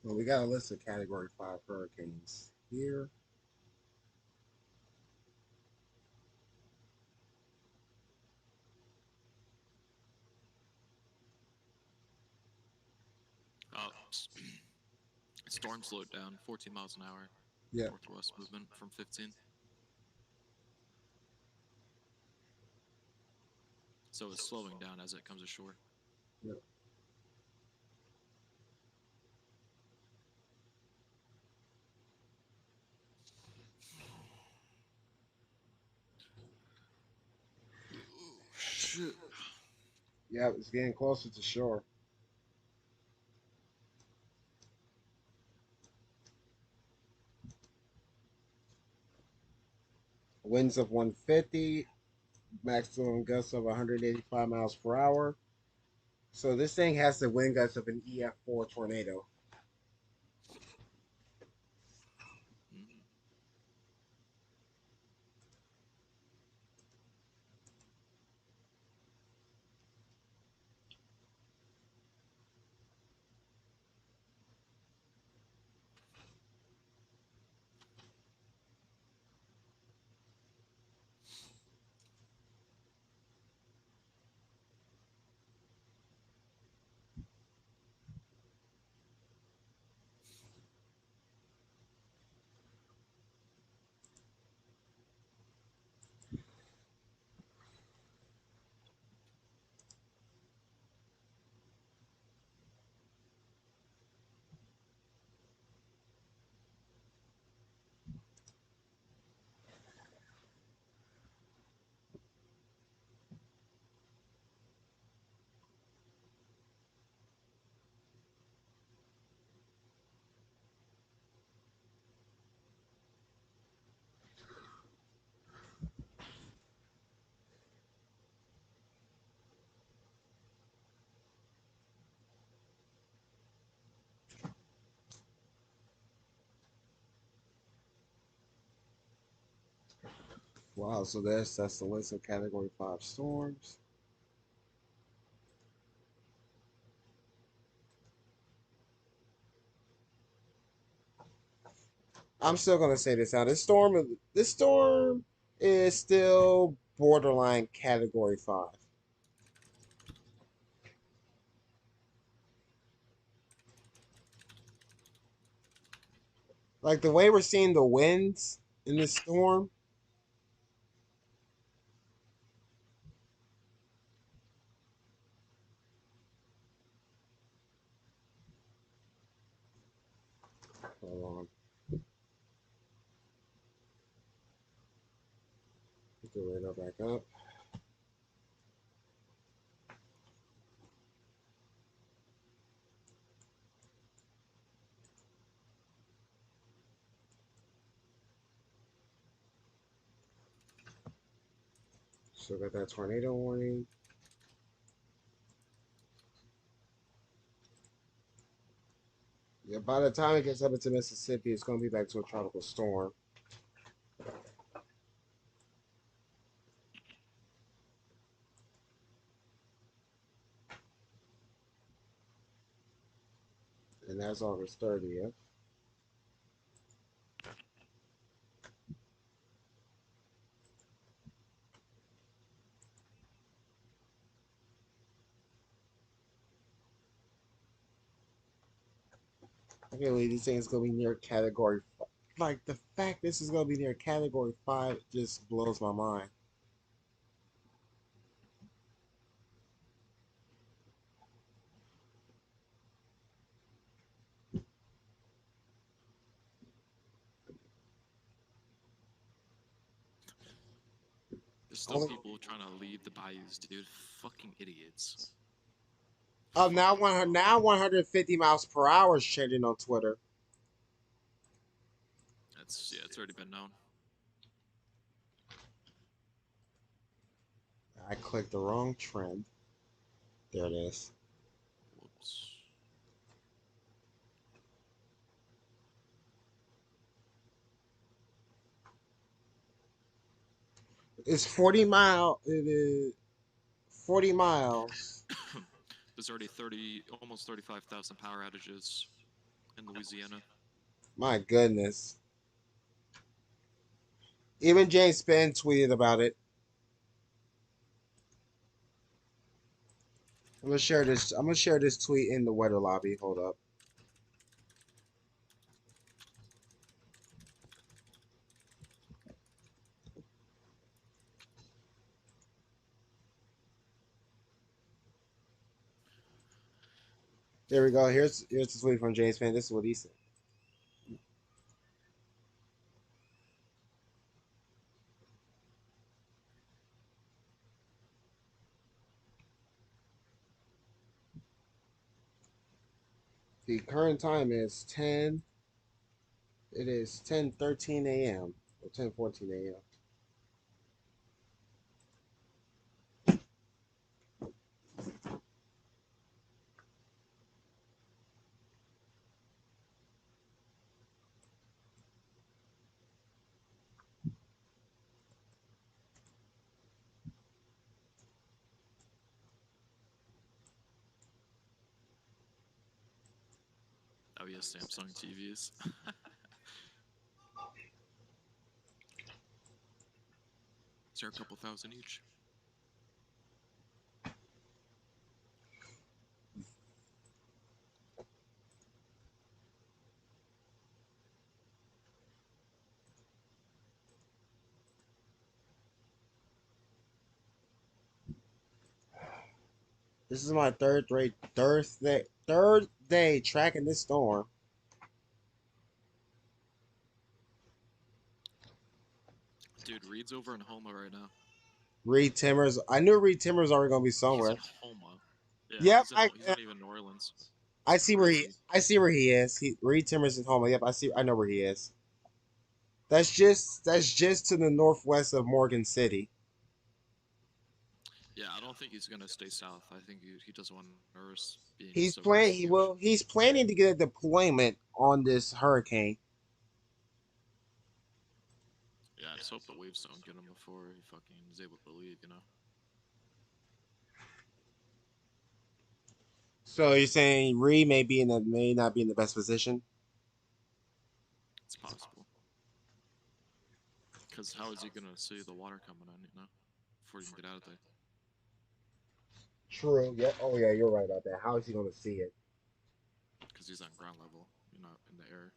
Well, we got a list of Category 5 hurricanes here. Uh, storm slowed down 14 miles an hour, Yeah. northwest movement from 15. So it's slowing down as it comes ashore. Yeah. shit. Yeah, it's getting closer to shore. Winds of 150, maximum gusts of 185 miles per hour. So this thing has the wind gusts of an EF4 tornado. Mm. Wow, so that's the list of Category 5 storms. I'm still gonna say this out. This storm is still borderline Category 5. Like the way we're seeing the winds in this storm. Hold on. Put the radar back up. So got that tornado warning. Yeah, by the time it gets up into Mississippi, it's gonna be back to a tropical storm. And that's August 30th. I can't believe these things gonna be near Category 5. Like the fact this is gonna be near Category 5 just blows my mind. There's still Only people trying to leave the bayous, dude. Fucking idiots. Oh, now Fucking 100, now 150 miles per hour is trending on Twitter. That's yeah, it's already been known. I clicked the wrong trend. There it is. Whoops. It's 40 mile. It is 40 miles. There's already 30, almost 35,000 power outages in Louisiana. My goodness. Even James Spann tweeted about it. I'm gonna share this. I'm gonna share this tweet in the weather lobby. Hold up. There we go. Here's the tweet from James Spann. This is what he said. The current time is 10. It is 10:13 a.m. or 10:14 a.m. Oh yeah, Samsung TVs. They're a couple thousand each. This is my third day tracking this storm. Dude, Reed's over in Homa right now. Reed Timmers. I knew Reed Timmers already gonna be He's somewhere. in Homa. Yeah, Yep, he's not even in New Orleans. I It's see where he crazy. I see where he is. Reed Timmers is home. Yep, I know where he is. That's just to the northwest of Morgan City. Yeah, I don't think he's gonna stay south. I think he doesn't want Norris being so He's close to planning. the He ocean. will. He's planning to get a deployment on this hurricane. Yeah, I just hope the waves don't get him before he fucking is able to leave. You know, So you're saying Reed may not be in the best position. it's possible. Because how is he gonna see the water coming in? You know, before he can get out of there. True. Yeah. Oh yeah, you're right about that. How is he going to see it? Because he's on ground level. You know, in the air.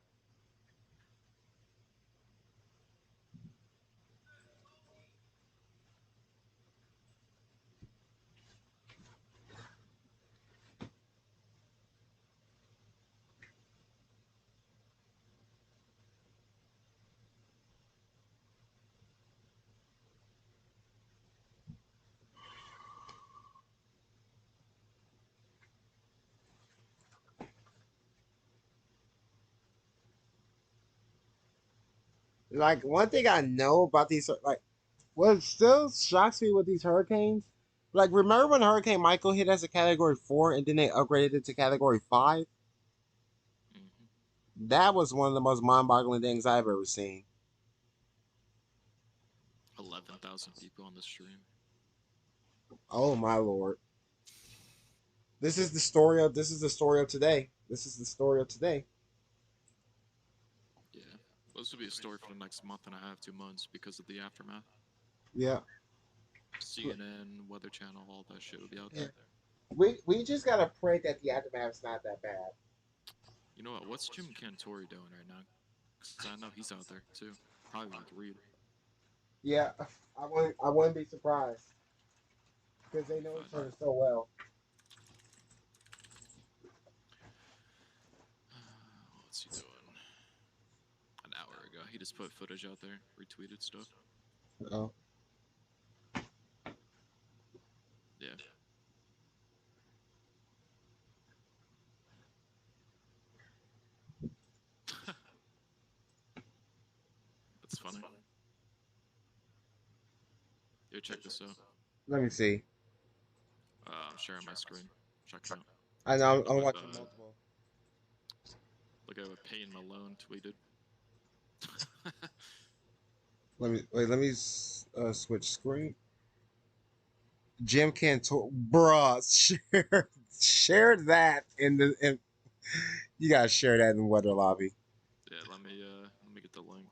Like one thing I know about these, like what still shocks me with these hurricanes. Like remember when Hurricane Michael hit as a Category 4 and then they upgraded it to Category 5? Hmm. That was one of the most mind-boggling things I've ever seen. 11,000 people on the stream. Oh my lord! This is the story of today. This is the story of today. Yeah. Well, this will be a story for the next month and a half, 2 months because of the aftermath. Yeah. CNN, Weather Channel, all that shit will be out Yeah. there. We just gotta pray that the aftermath's not that bad. You know what? What's Jim Cantori doing right now? Because I know he's out there too. Probably with Reed. Yeah, I wouldn't be surprised because Let they me know find each other it. so well. What's he doing? An hour ago, he just put footage out there, retweeted stuff. Oh. Yeah. That's funny. Yo, check this out. Let me see. I'm sharing my screen. Check it out. I know Look I'm what watching multiple. look at what Payne Malone tweeted. Let me wait. Let me switch screen. Jim Cantor, bruh, share that in the. You gotta share that in the weather lobby. Yeah, let me get the link.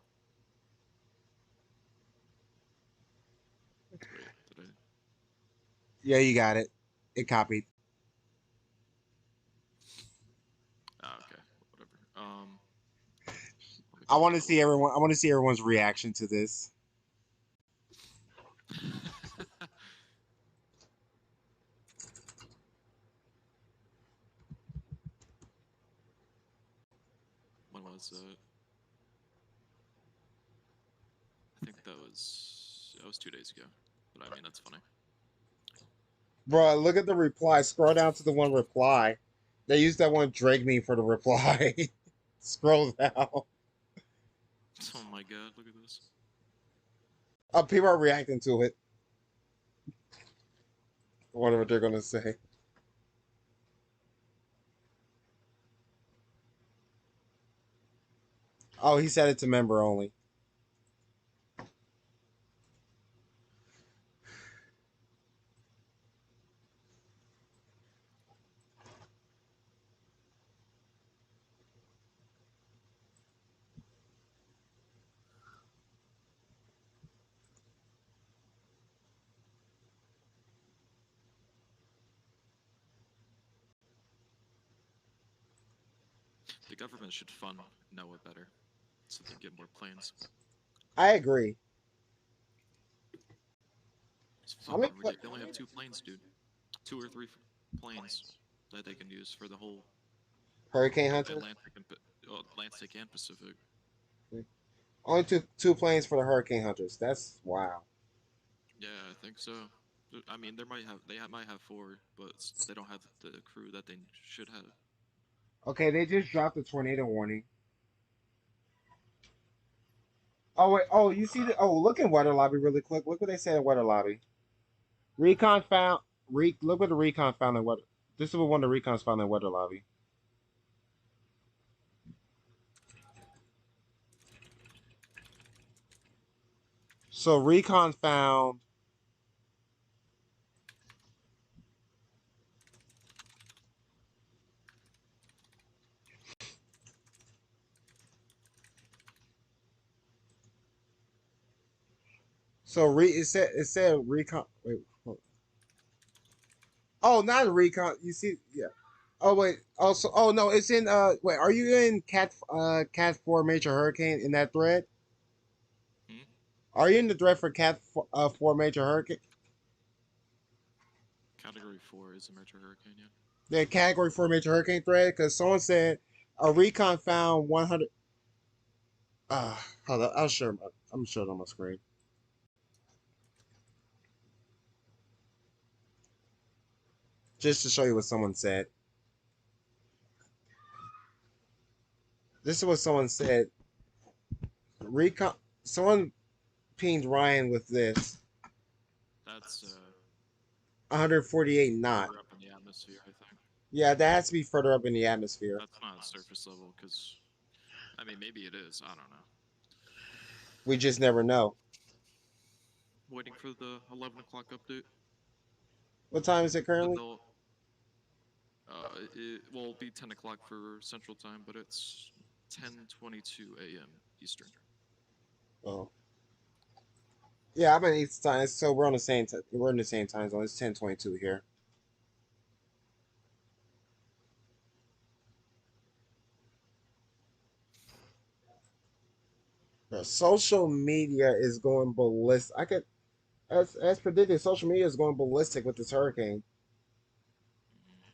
Wait, did I? Yeah, you got it. It copied. Ah, okay, whatever. Let me I want copy to the see link. everyone. I want to see everyone's reaction to this. When was it? I think that was 2 days ago. But I mean, that's funny. Bruh, look at the reply. Scroll down to the one reply. They used that one Drake meme for the reply. Scroll down. Oh my god, look at this. Oh, people are reacting to it. I wonder what they're gonna say. Oh, he said it to member only. The government should fund NOAA better so they get more planes. I agree. It's How many? fucking ridiculous. They only have 2 planes, dude. 2 or 3 planes that they can use for the whole Hurricane Hunter. Atlantic and Pacific. Only two planes for the Hurricane Hunters. That's wow. Yeah, I think so. I mean, might have 4, but they don't have the crew that they should have. Okay, they just dropped the tornado warning. Oh wait. Oh, you see the? Oh, look in weather lobby really quick. Look what they said in weather lobby. Recon found. Look what the recon found in weather. This is what one of the recons found in weather lobby. So recon found. So it said recon. Wait. Oh, not recon. You see, yeah. Oh wait. Also, oh no, it's in. Wait, are you in Cat 4 major hurricane in that thread? Hmm? Are you in the thread for Cat 4 major hurricane? Category 4 is a major hurricane, yeah. The category 4 major hurricane thread? Because someone said a recon found 100. Hold on. I'll share. I'm showing on my screen. Just to show you what someone said. This is what someone said. Recon. Someone pinged Ryan with this. That's 148 knot. further up in the atmosphere, I think. Yeah, that has to be further up in the atmosphere. That's not surface level, because I mean, maybe it is. I don't know. We just never know. Waiting for the 11 o'clock update. What time is it But currently? they'll it will be 10 o'clock for Central Time, but it's 10:22 a.m. Eastern. Oh, yeah, I'm in Eastern time, so we're on the same. We're in the same time zone. It's 10:22 here. Social media is going ballistic. As predicted, social media is going ballistic with this hurricane. Mm.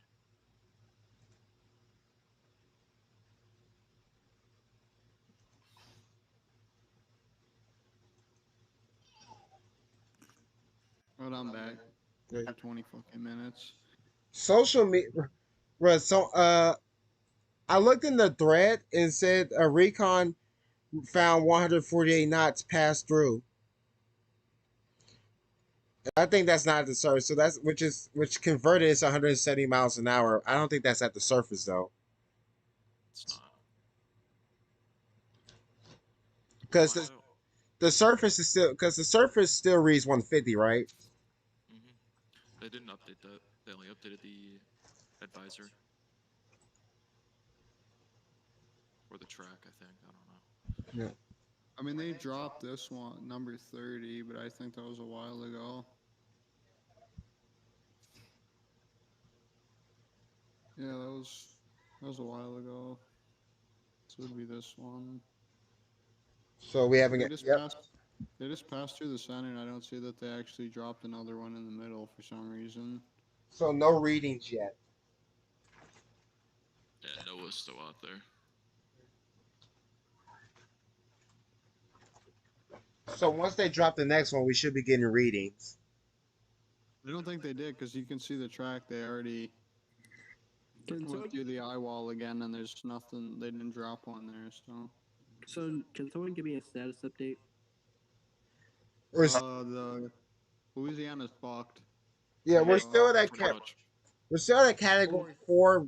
But I'm back after 20 fucking minutes. Social media, right? So, I looked in the thread and said a recon found 148 knots passed through. I think that's not at the surface. So that's which converted is 170 miles an hour. I don't think that's at the surface though, It's not. because Find out. the surface is still because the surface still reads 150, right? Hmm. They didn't update that. They only updated the advisor or the track. I think. I don't know. Yeah. I mean, they dropped this one, number 30, but I think that was a while ago. Yeah, that was a while ago. So it'd be this one. So we haven't They got. just Yep. passed. They just passed through the center, and I don't see that they actually dropped another one in the middle for some reason. So no readings yet. Yeah, Noah's still out there. So once they drop the next one, we should be getting readings. I don't think they did because you can see the track. They already Can Went someone through the eye wall again, and there's nothing. They didn't drop one there, so. can someone give me a status update? We're, The Louisiana's fucked. yeah, we're So, still at Pretty much. we're still at category four.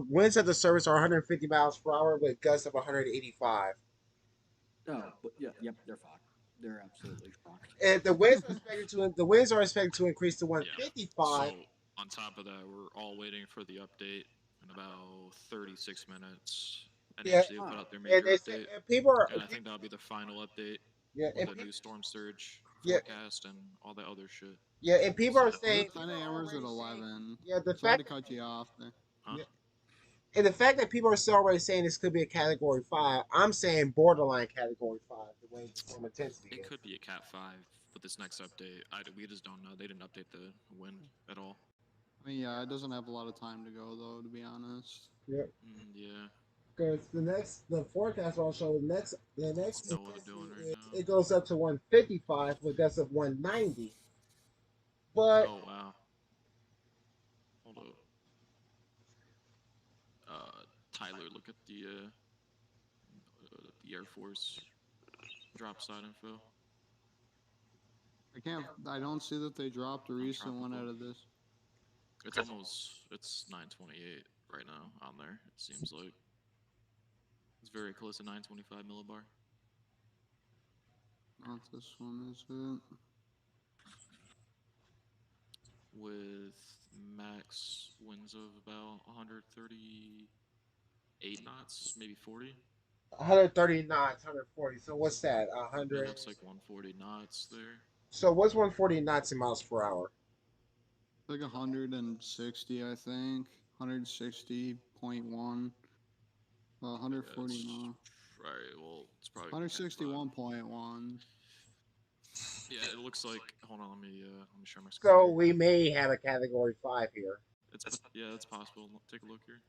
Winds at the surface are 150 miles per hour with gusts of 185. Oh, but yeah, yep, they're fucked. They're absolutely fucked. And the winds are expected to increase to Yeah. 155. So on top of that, we're all waiting for the update in about 36 minutes. Yeah, NHC will put out their and major they say update, and people are and I think that'll be the final update yeah, with a new storm surge yeah, forecast and all that other shit. yeah, and people So, are was saying it 10 a.m. or is it 11? yeah, the Sorry to fact cut you off there. huh? yeah, and the fact that people are still already saying this could be a category five, I'm saying borderline category five. The way the storm intensity It is. could be a Cat 5 with this next update. We just don't know. They didn't update the wind at all. I mean, yeah, it doesn't have a lot of time to go, though, to be honest. Yeah, Yeah. because the forecast will show the What's next NOAA intensity doing right is now? it goes up to 155 with gusts of 190. But Oh, wow. Hold up. Tyler, look at the Air Force drop side info I can't. I don't see that they dropped a on recent one tropical. out of this. It's 928 right now on there. It seems like it's very close to 925 millibar. Not this one, is it? With max winds of about 138 knots, maybe 40. 130 knots, 140. So what's that? It 100. looks like 140 knots there. So what's 140 knots in miles per hour? Like 160, I think. 160.1. Yeah, 140 it's no. right. Well, it's probably Cat 5. 161.1. Yeah, it looks like. Hold on, let me share my screen So here. we may have a category five here. Yeah, it's possible. Take a look here.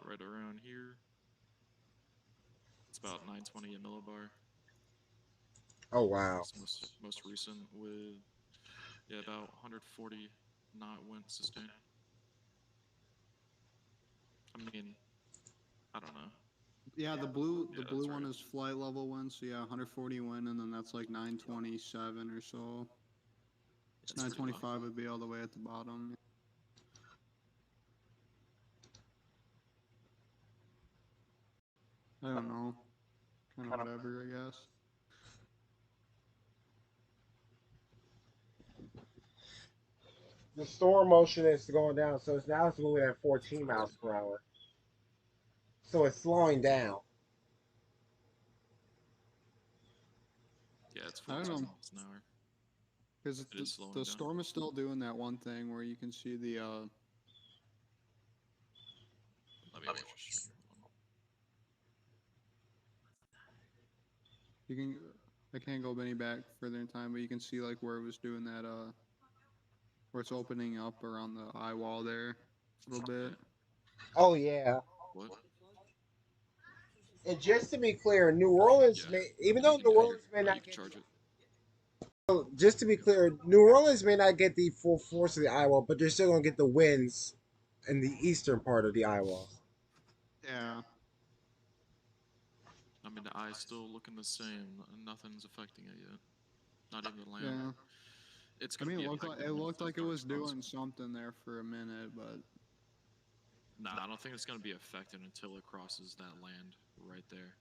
Right around here, it's about 920 a millibar. Oh wow. It's most recent with about 140 knot wind sustain. I mean, I don't know. Yeah, the Yeah, blue that's one right. is flight level wind, so yeah, 140 wind, and then that's like 927 or so. It's pretty low. 925 would be all the way at the bottom. I don't know. Kind of whatever, I guess. The storm motion is going down, so it's moving at 14 miles per hour. So it's slowing down. Yeah, it's I don't 14 know. miles an hour. Because It is slowing the down. storm is still doing that one thing where you can see the Let me watch your stream. you can I can't go any back further in time, but you can see like where it was doing that where it's opening up around the eye wall there a little bit. Oh yeah. What? And just to be clear, New Orleans Yeah. may, even And you though can New Orleans may you not can get charge it. just to be clear, New Orleans may not get the full force of the Iowa, but they're still gonna get the winds in the eastern part of the Iowa. Yeah. I mean, the eye's still looking the same. Nothing's affecting it yet. Not even the land. Yeah. It's I gonna mean, be impacted it once looked it like it starts was doing crossing. something there for a minute, but Nah, I don't think it's gonna be affected until it crosses that land right there.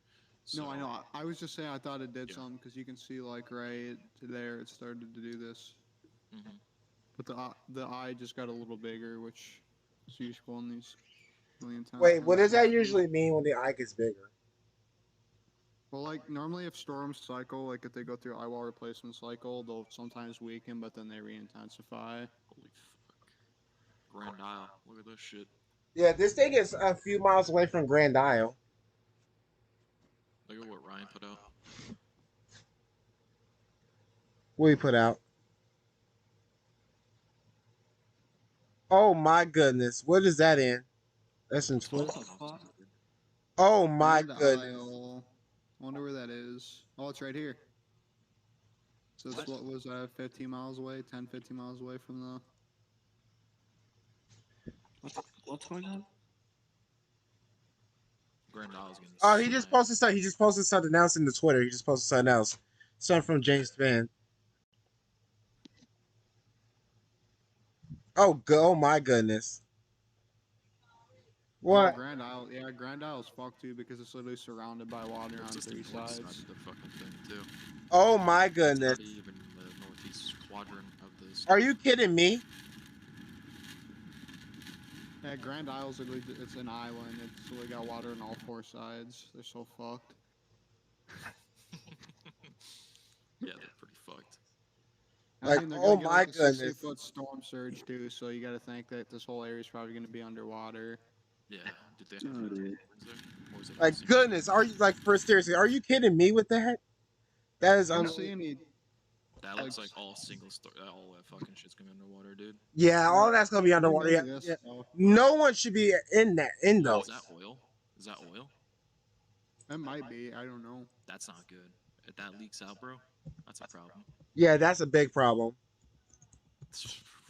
no, So I know. I was just saying I thought it did yeah. something because you can see like right there it started to do this, Hmm. but the eye just got a little bigger, which is usual in these really intense Wait, kind what of does that systems. usually mean when the eye gets bigger? Well, like normally if storms cycle, like if they go through eye wall replacement cycle, they'll sometimes weaken, but then they re-intensify. Holy fuck. Grand Isle. Look at this shit. Yeah, this thing is a few miles away from Grand Isle. Look at what Ryan put out. What we put out? Oh my goodness, what is that in? That's in Twitter. What the fuck? Oh my Grand goodness. Isle. I wonder where that is. Oh, it's right here. So it's what was that? 15 miles away, 10, 15 miles away from the. What's going on? Grand Isle's getting Oh, he just slammed. posted something. He just posted something else in the Twitter. He just posted something else. Something from James Van. Oh my goodness. Oh, What? Grand Isle. Yeah, Grand Isle's fucked too because it's literally surrounded by water It's on just the three north side sides. of the fucking thing too. Oh my It's goodness. not even the northeast quadrant of the Are state. you kidding me? Yeah, Grand Isle's literally it's an island. It's literally got water on all four sides. They're so fucked. Yeah, they're pretty fucked. I Like, mean, they're oh gonna get my like a 60 goodness. foot storm surge too, so you got to think that this whole area is probably gonna be underwater. Yeah. Did they have any tornadoes there? Or was it all Like single goodness. Are you like for seriously? Are you kidding me with that? That is I don't see unbelievable. any That like looks like all single story. All that fucking shit's gonna be underwater, dude. Yeah, I, all that's gonna be I think underwater. Yeah, maybe this yeah. stuff, but No one should be in that in Yo, those. is that oil? Is that oil? it might be. I don't know. That's not good. If that leaks out, bro, that's a problem. Yeah, that's a big problem.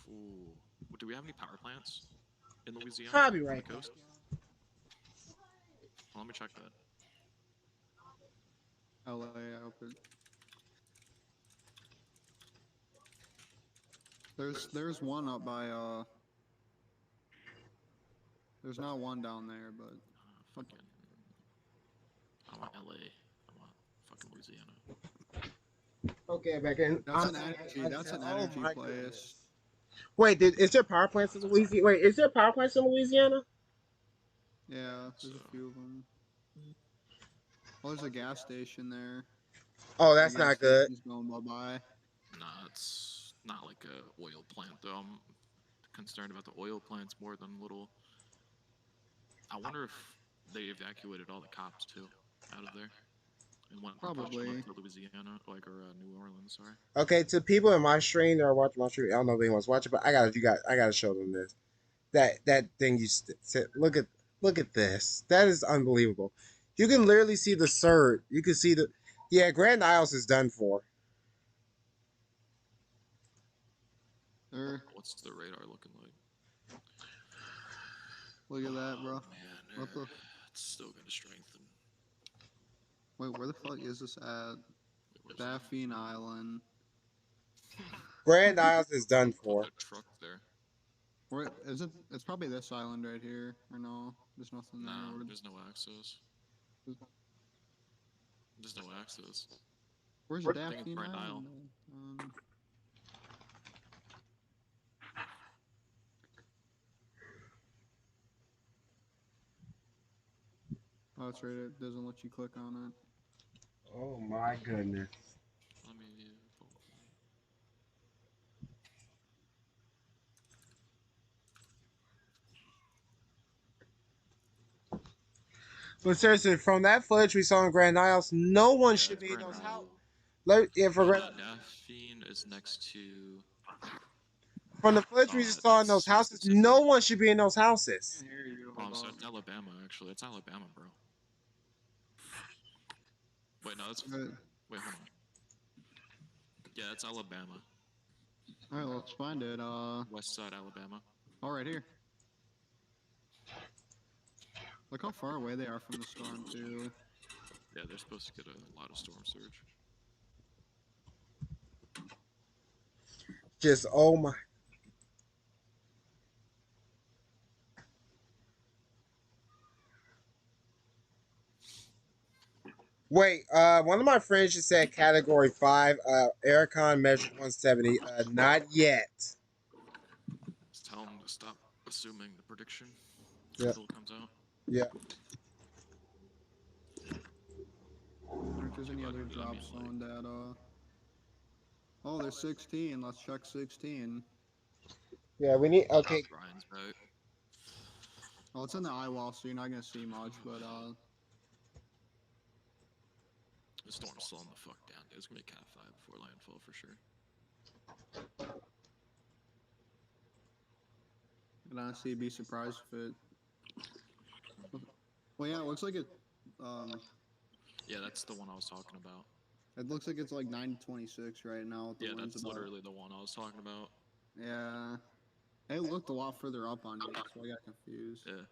Ooh. Do we have any power plants in Louisiana I'll be on the right back. coast? Well, let me check that. LA, I open. There's one up by There's not one down there, but Fucking. I want LA. I want fucking Louisiana. Okay, back in. that's an energy. That's an Oh energy my place. goodness. Wait, is there power plants in Louisiana? Wait, is there power plants in Louisiana? Yeah, So, there's a few of them. Well, there's a gas station there. Oh, The that's gas not good. station's going bye bye. nah, it's not like a oil plant though. I'm concerned about the oil plants more than little. I wonder if they evacuated all the cops too out of there and went and pushed them up Probably. to Louisiana, like or New Orleans. Sorry. Okay, to people in my stream that are watching my stream, I don't know if anyone's watching, but I gotta show them this. That thing you said. Look at this. That is unbelievable. You can literally see the surge. You can see the. Yeah, Grand Isles is done for. There. What's the radar looking like? Look at that, Oh bro. man, What the? it's still gonna strengthen. Wait, where the fuck is this at? Wait, where's it? Daphne Island. Grand Isles is done Put for. a truck there. Where is it? It's probably this island right here. Or no? There's nothing there. Nah, there's no access. There's no access. Where's I think it's Daphne Grand Isle. Island? Oh, that's right. It doesn't let you click on it. Oh my goodness. Let me. But seriously, from that footage we saw in Grand Isles, no one Yeah, should it's be in Grand those Isle. houses. Yeah, for Daphne is next to. from the footage we just saw in those That's houses, no Mississippi. one should be in those I houses. can't hear you. Oh, Hold so on. it's Alabama actually. It's Alabama, bro. Wait, no, that's. Alright, Wait, hold on. Yeah, it's Alabama. let's find it. West side Alabama. Oh, right here. Look how far away they are from the storm, too. Yeah, they're supposed to get a lot of storm surge. Just oh my. Wait, one of my friends just said category 5. Ericon measured 170. Not yet. Just tell them to stop assuming the prediction Yeah, until it comes out. yeah. I wonder if there's any other I drop mean, like, zone data. Oh, there's 16. Let's check 16. Yeah, we need. Okay, Brian's back. Well, it's in the eye wall, so you're not gonna see much, but The storm's slowing the fuck down. It's gonna be Cat 5 before landfall for sure. I'd honestly be surprised if it. Well, yeah, it looks like it. Um, Yeah, that's the one I was talking about. it looks like it's like 9 to 26 right now. With the Yeah, winds that's about. literally the one I was talking about. Yeah. It looked a lot further up on here, so I got confused. Yeah,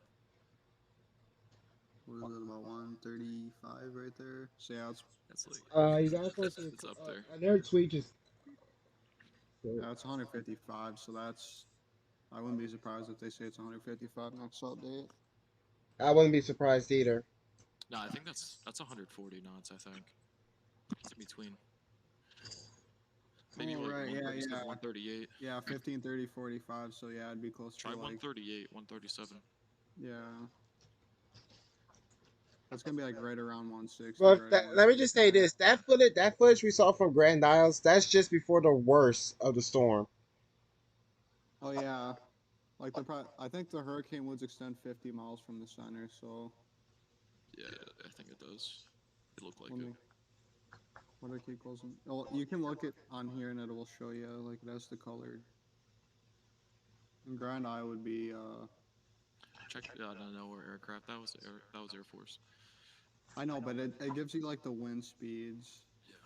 What is it, about 135 right there? So yeah, that's like You guys want to see it's up there. another tweet? Just it's 155. So that's I wouldn't be surprised if they say it's 155 next update. I wouldn't be surprised either. No, I think that's 140 knots. I think it's in between. Maybe Oh like right, yeah, 137, yeah, 138. yeah. 15, 30, 45. So yeah, it'd be closer Try to like 138, 137. yeah. That's gonna be like right around 160, But right at let me just say 160. this: that footage we saw from Grand Isles, that's just before the worst of the storm. Oh yeah, like I think the hurricane would extend 50 miles from the center. So Yeah, I think it does. It looked like let it. me what do I keep closing? Oh, you can look it on here and it will show you like it has the colored. And Grand Isle would be Check out of nowhere aircraft. That was Air Force. I know, but it gives you like the wind speeds. Yeah,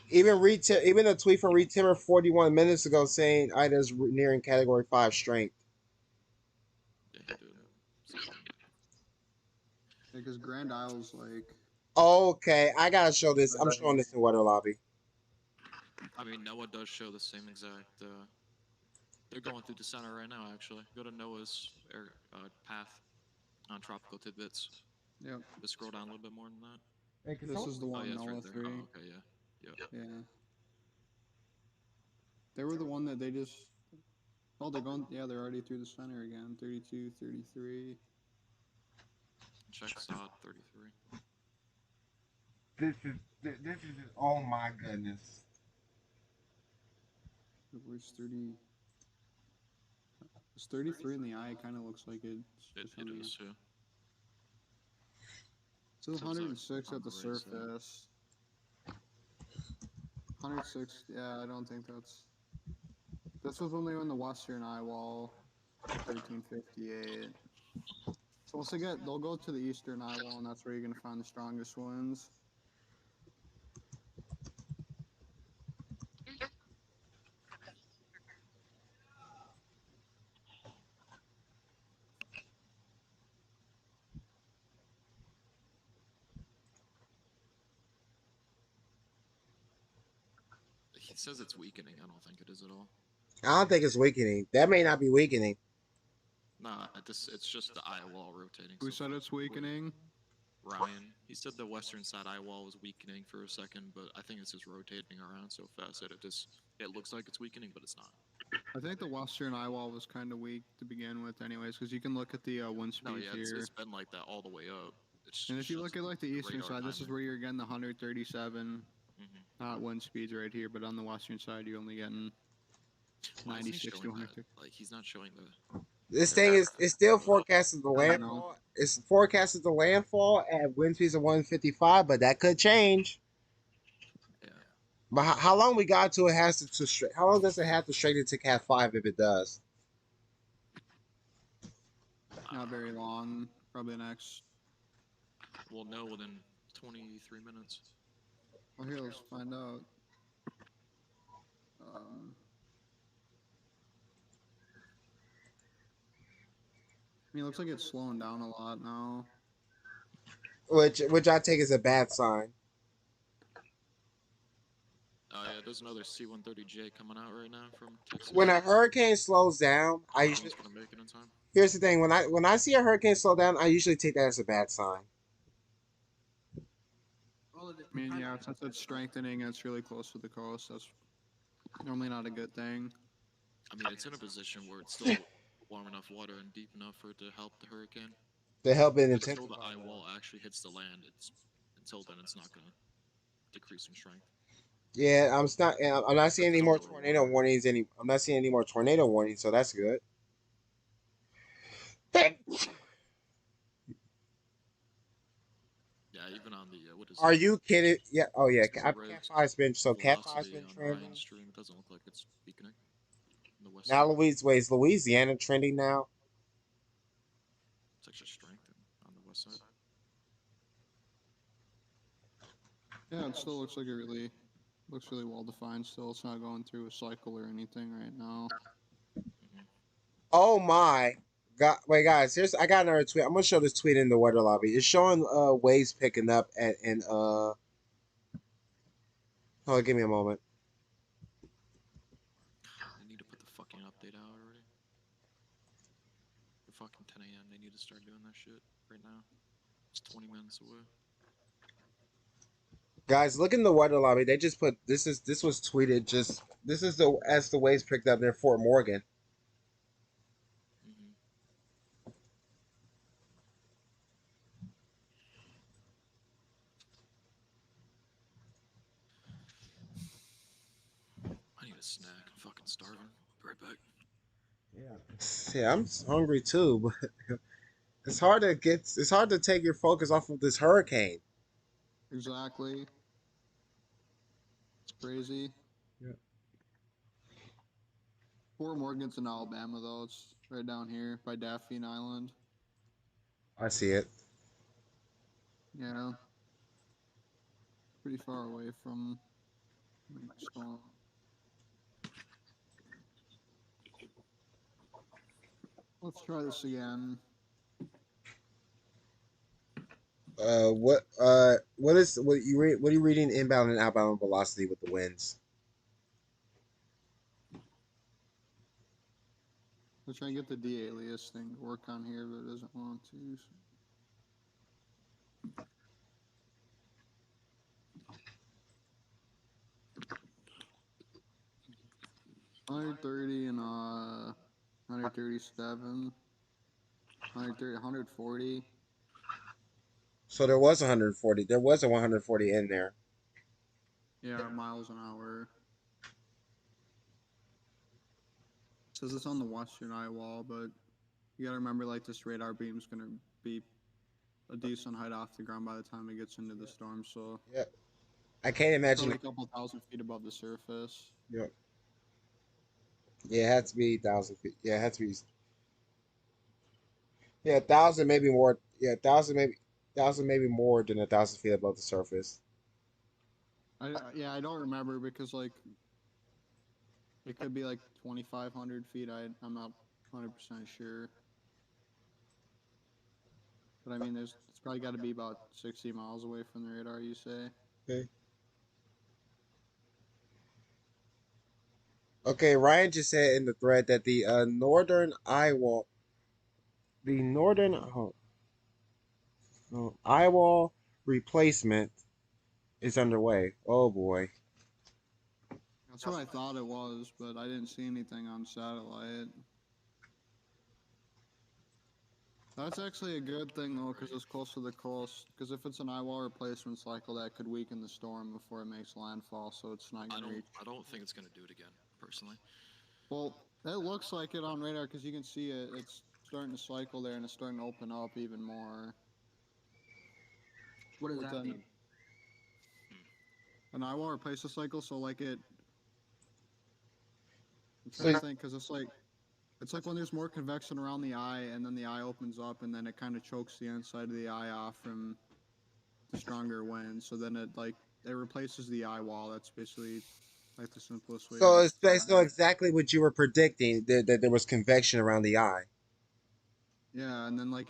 Even a tweet from Reed Timmer 41 minutes ago saying Ida's nearing Category 5 strength. yeah, he did say that. Because Grand Isle's like Okay, I gotta show this. I'm like showing this in Weather Lobby. I mean, Noah does show the same exact. They're going through the center right now. Actually, go to Noah's air path on tropical tidbits. yep. Just scroll down a little bit more than that. Hey, can This someone is the Oh one yeah, it's right Noah there. 3. Oh okay, yeah, yep. Yeah. They were the one that they just oh they're going yeah, they're already through the center again. 32, 33. Check SOD 33. this is oh my goodness. Where's 30? It's 33 in the eye. It kind of looks like it's It, for it some reason. is too. It's 106 On at the the right side. surface. 106. Yeah, I don't think that's. This was when they were in the western eye wall at 1358. So once they'll go to the eastern eye wall, and that's where you're gonna find the strongest winds. He says it's weakening. I don't think it is at all. I don't think it's weakening. That may not be weakening. Nah, it's just the eye wall rotating Who so said fast. it's weakening? Ryan. He said the western side eye wall was weakening for a second, but I think it's just rotating around so fast that it looks like it's weakening, but it's not. I think the western eye wall was kind of weak to begin with, anyways, because you can look at the wind No, speeds yeah, here. it's been like that all the way up. It's And if you just look at like the eastern radar side, this is timing. where you're getting the 137 Hmm. not wind speeds right here, but on the western side, you're only getting Why isn't he 96 to showing that? 130. Like he's not showing This the thing is it's still forecasted the I don't know. landfall. It's forecasted the landfall at wind speeds of 155, but that could change. yeah. But how long we got to it has how long does it have to straighten to Cat 5 if it does? Not very long. Probably the next. We'll know within 23 minutes. Well, here, let's find out. Um, I mean, it looks like it's slowing down a lot now. Which I take as a bad sign. Oh yeah, there's another C-130J coming out right now from When Texas. a hurricane slows down, I don't think it's gonna make it in time. here's the thing: when I see a hurricane slow down, I usually take that as a bad sign. I mean, yeah, since it's strengthening and it's really close to the coast, that's normally not a good thing. I mean, it's in a position where it's still warm enough water and deep enough for it to help the hurricane. To help it But until the intensify. eye wall actually hits the land, until then it's not gonna decrease in strength. Yeah, I'm not seeing That's any still more really tornado warm. warnings. I'm not seeing any more tornado warnings, so that's good. Yeah, even on the what is Are it? you kidding? Yeah. Oh yeah. Sea Cat res five's been Cat five's velocity been on trending. Ryan stream. It doesn't look like it's weakening on the west Now side. Is Louisiana trending now? It's actually strengthened on the west side. Yeah, it still looks like it looks really well defined. Still, it's not going through a cycle or anything right now. Hmm. Oh my. God, wait, guys. Here's I got another tweet. I'm gonna show this tweet in the weather lobby. It's showing waves picking up at and Oh, give me a moment. They need to put the fucking update out already. For fucking 10 a.m. They need to start doing that shit right now. It's 20 minutes away. Guys, look in the weather lobby. They just put this was tweeted just this is the as the waves picked up near Fort Morgan. Mm-hmm. I need a snack. I'm fucking starving. Be right back. Yeah, I'm hungry too, but it's hard to take your focus off of this hurricane. Exactly. It's crazy. Yeah. Fort Morgan's in Alabama, though. It's right down here by Daphne Island. I see it. Yeah, pretty far away from the storm. Let's try this again. What are you reading inbound and outbound velocity with the winds? Let's try and get the de-alias thing to work on here, but it doesn't want to. So. 130 and 137, 130, 140. So there was 140. There was a 140 in there. Yeah, miles an hour. It says it's on the western eye wall, but you gotta remember, like, this radar beam's gonna be a decent height off the ground by the time it gets into the storm, so Yeah, I can't imagine. probably a couple thousand feet above the surface. Yeah, yeah, it had to be 1,000 feet. Yeah, it had to be. Yeah, 1,000 maybe more. Yeah, 1,000 maybe more than 1,000 feet above the surface. Yeah, I don't remember because like it could be like 2,500 feet. I'm not 100% sure, but I mean, it's probably got to be about 60 miles away from the radar. You say? Okay. Okay, Ryan just said in the thread that the northern eye wall replacement is underway. Oh boy. That's what I thought it was, but I didn't see anything on satellite. That's actually a good thing though, because it's close to the coast. Because if it's an eye wall replacement cycle, that could weaken the storm before it makes landfall, so it's not gonna reach. I don't think it's gonna do it again, personally. Well, it looks like it on radar because you can see it. It's starting to cycle there, and it's starting to open up even more. What does With that mean? an eye wall replace a cycle, so like it. I'm trying So to think because it's like when there's more convection around the eye, and then the eye opens up, and then it kind of chokes the inside of the eye off from the stronger wind. So then it replaces the eye wall. That's basically like the simplest way to so it's based describe on it. exactly what you were predicting that there was convection around the eye. Yeah, and then like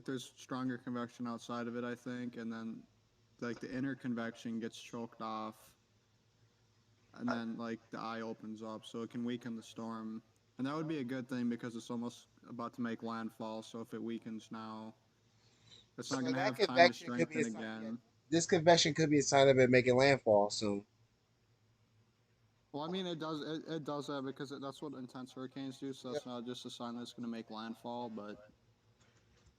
there's stronger convection outside of it, I think, and then like the inner convection gets choked off, and then like the eye opens up, so it can weaken the storm, and that would be a good thing because it's almost about to make landfall. So if it weakens now, it's So not going to that have time to convection could be a strengthen sign. Yeah, again. this convection could be a sign of it making landfall soon. Well, I mean, it does that because that's what intense hurricanes do. So Yep. that's not just a sign that it's going to make landfall, but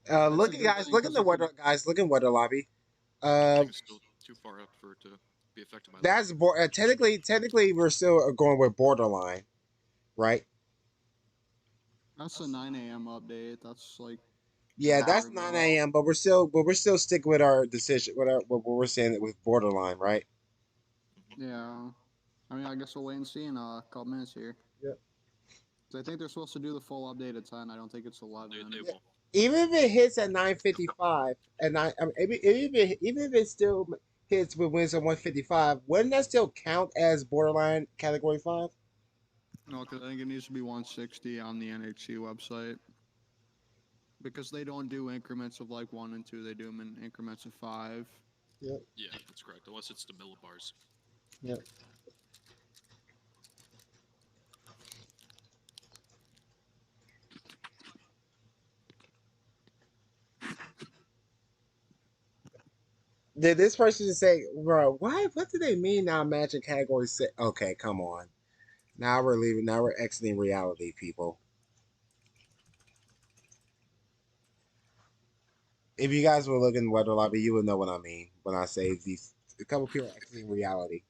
it's a Look at good guys. thing Look in because the it could. weather, guys. Look in weather lobby. I Uh, think it's still too far up for it to be affected by that. technically we're still going with borderline, right? That's a 9 a.m. update. That's like an Yeah, hour that's 9 ago. a.m. But we're still sticking with our decision. What we're saying with borderline, right? Mm-hmm. Yeah. I mean, I guess we'll wait and see in a couple minutes here. Yep. 'Cause I think they're supposed to do the full update at 10. I don't think it's 11. They Yeah. will. Even if it hits at 9:55, and I mean, even if it still hits with winds of 155, wouldn't that still count as borderline category 5? No, because I think it needs to be 160 on the NHC website. Because they don't do increments of like 1 and 2, they do them in increments of 5. Yep. Yeah, that's correct. Unless it's the millibars. Yep. Did this person just say, bro, why? What do they mean now? Matching category six? Okay, come on. Now we're leaving. Now we're exiting reality, people. If you guys were looking at weather lobby, you would know what I mean when I say these. A couple people are exiting reality.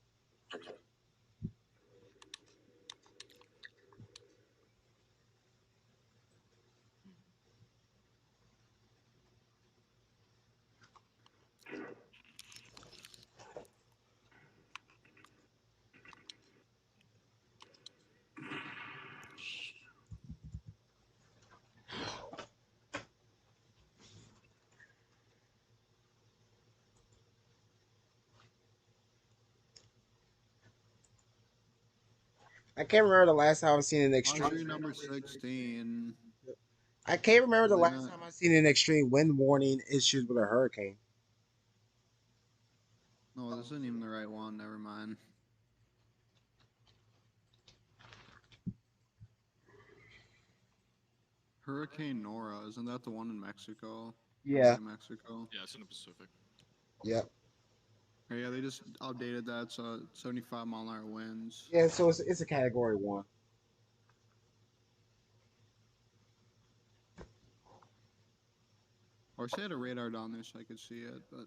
I can't remember the last time I've seen an extreme. Luxury number 16. I can't remember the Are they last not? time I've seen an extreme wind warning issued with a hurricane. No, this isn't even the right one. Never mind. Hurricane Nora, isn't that the one in Mexico? Yeah. By Mexico. Yeah, it's in the Pacific. Yep. Oh, yeah, they just updated that, so 75-mile-an-hour winds. Yeah. So it's a category one. Or say I had a radar down there so I could see it, but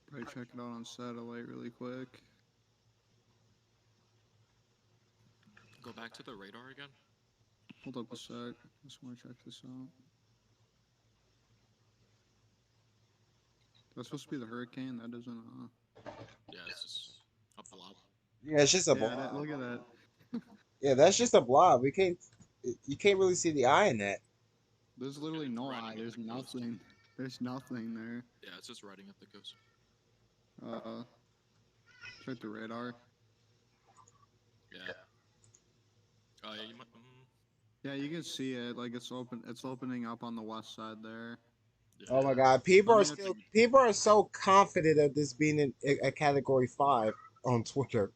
probably check it out on satellite really quick. Go back to the radar again. Hold up a sec. Just want to check this out. That's supposed to be the hurricane. That isn't. Yeah, it's just a blob. Yeah, it's just a Yeah, blob. look at that. Yeah, that's just a blob. We can't. You can't really see the eye in that. There's literally it's no riding eye. up There's the coast. nothing. There's nothing there. Yeah, it's just riding up the coast. Uh, check the radar. Yeah. Oh yeah, you might. Yeah, you can see it. Like it's open. It's opening up on the west side there. Yeah. Oh my God! People I are mean, it's still. People are so confident of this being in a category five on Twitter.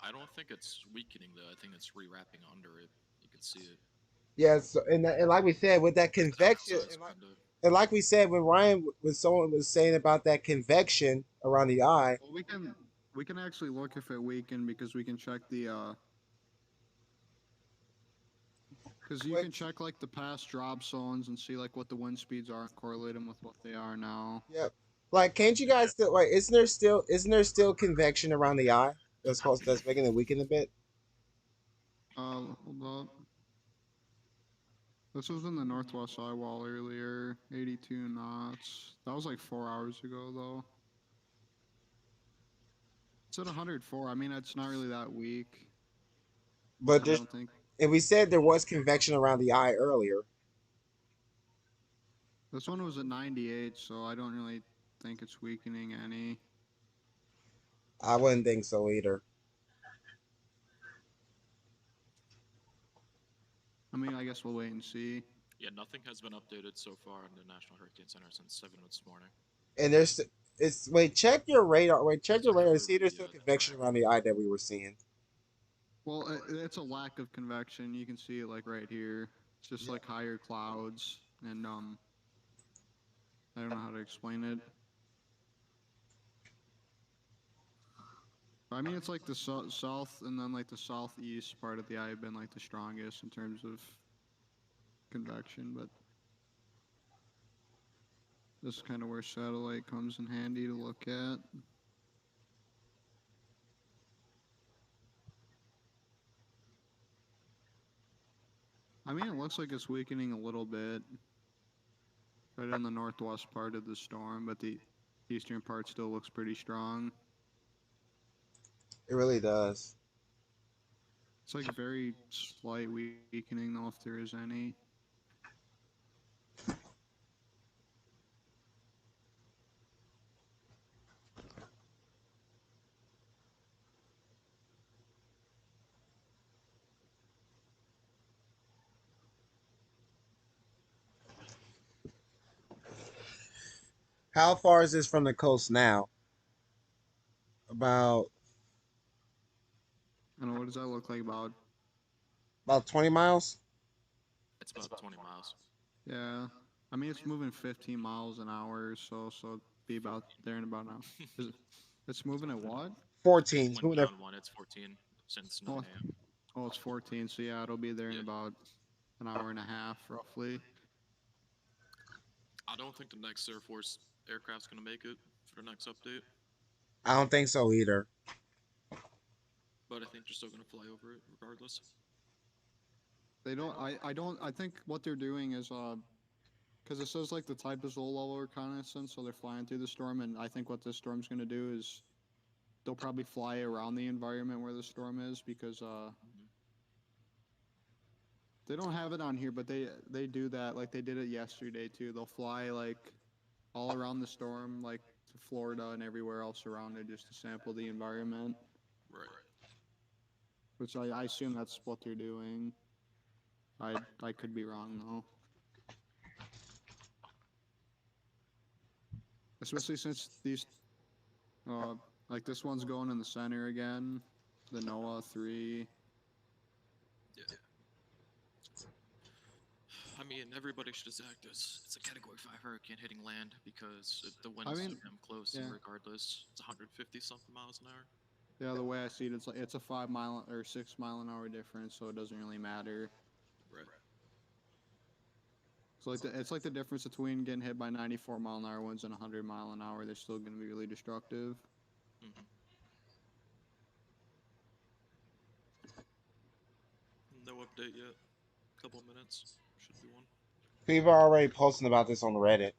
I don't think it's weakening though. I think it's rewrapping under it. You can see it. Yes, and like we said, with that The convection, outside's kind of. and like we said, when Ryan when someone was saying about that convection around the eye, well, we can actually look if it weakened because we can check the because you Wait, can check like the past drop zones and see like what the wind speeds are and correlate them with what they are now. yep. Like, can't you guys still like? Isn't there still convection around the eye? That's making it weaken a bit. Hold up. This was in the northwest eye wall earlier. 82 knots. That was like 4 hours ago though. It's at 104. I mean, it's not really that weak. But I there's don't think. and we said there was convection around the eye earlier. This one was at 98, so I don't really think it's weakening any. I wouldn't think so either. I mean, I guess we'll wait and see. Yeah, nothing has been updated so far in the National Hurricane Center since 7 this morning. And there's it's wait, check your radar. Wait, check It's your radar. actually See, there's still the convection track. around the eye that we were seeing. Well, it's a lack of convection. You can see it like right here. It's just like higher clouds, and I don't know how to explain it. I mean, it's like the south and then like the southeast part of the eye have been like the strongest in terms of convection, but this is kind of where satellite comes in handy to look at. I mean, it looks like it's weakening a little bit right in the northwest part of the storm, but the eastern part still looks pretty strong. It really does. It's like very slight weakening, though, if there is any. How far is this from the coast now? About I don't know what does that look like about. 20 miles. It's about 20 miles. Yeah, I mean it's moving 15 miles an hour, so be about there in about now. Is it, it's moving at what? 14. It's Went moving at down one. It's 14 since Oh, 9 a.m. oh, it's 14. So yeah, it'll be there in Yeah. about an hour and a half, roughly. I don't think the next Air Force aircraft's gonna make it for the next update, I don't think so either. but I think they're still gonna fly over it regardless. They don't. I don't. I think what they're doing is because it says like the type is low level reconnaissance, so they're flying through the storm, and I think what this storm's gonna do is they'll probably fly around the environment where the storm is because Hmm. they don't have it on here, but they do that like they did it yesterday too. They'll fly like all around the storm, like to Florida and everywhere else around it, just to sample the environment. Right. Which I assume that's what they're doing. I could be wrong though. Especially since these uh like this one's going in the center again. The Noah 3. Yeah. I mean, everybody should just act as it's a Category 5 hurricane hitting land because the I wind's too mean, damn close, and yeah. regardless, it's 150 something miles an hour. Yeah, the way I see it, it's like it's a 5 mile or 6 mile an hour difference, so it doesn't really matter. Right. So it's like the difference between getting hit by 94 mile an hour winds and 100 mile an hour. They're still going to be really destructive. Hmm. No update yet. Couple minutes. Should be one. People are already posting about this on Reddit.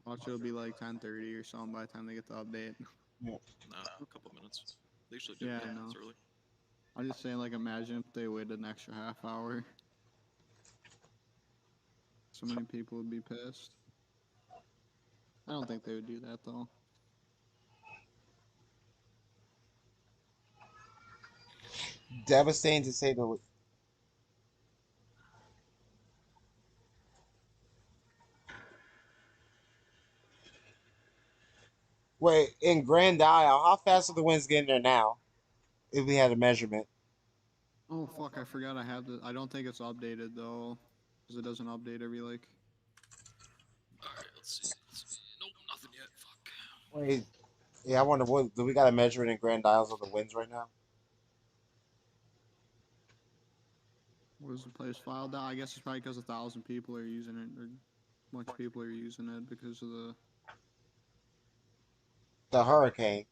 Watch it'll be like 10:30 or something by the time they get the update. Yeah. Nah, a couple minutes. They usually do it a Yeah, I couple know. minutes early. I'm just saying, like, imagine if they waited an extra half hour. So many people would be pissed. I don't think they would do that though. Devastating to say the least. Wait, in Grand Isle, how fast are the winds getting there now? If we had a measurement. Oh fuck! I forgot I have the. I don't think it's updated though, because it doesn't update every like. Alright, let's see. Let's see. Nope, nothing yet. Fuck. Wait, yeah, I wonder what do we got a measurement in Grand Isles of the winds right now? What is the place filed down? I guess it's probably because 1,000 people are using it, or a bunch of people are using it because of the. The hurricane.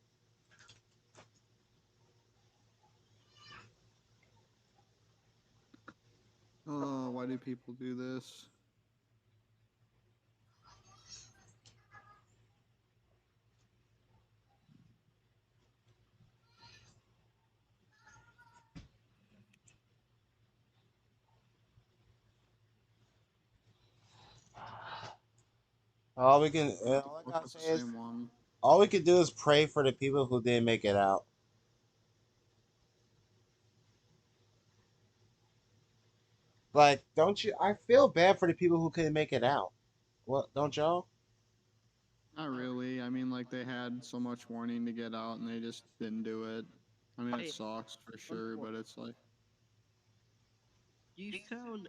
Oh, why do people do this? All we can, What the all I fuck? gotta That's the say is, same one. all we can do is pray for the people who didn't make it out. Like, don't you? I feel bad for the people who couldn't make it out. What? Don't y'all? Not really. I mean, like they had so much warning to get out, and they just didn't do it. I mean, it Hey, sucks for one sure, more. but it's like, You sound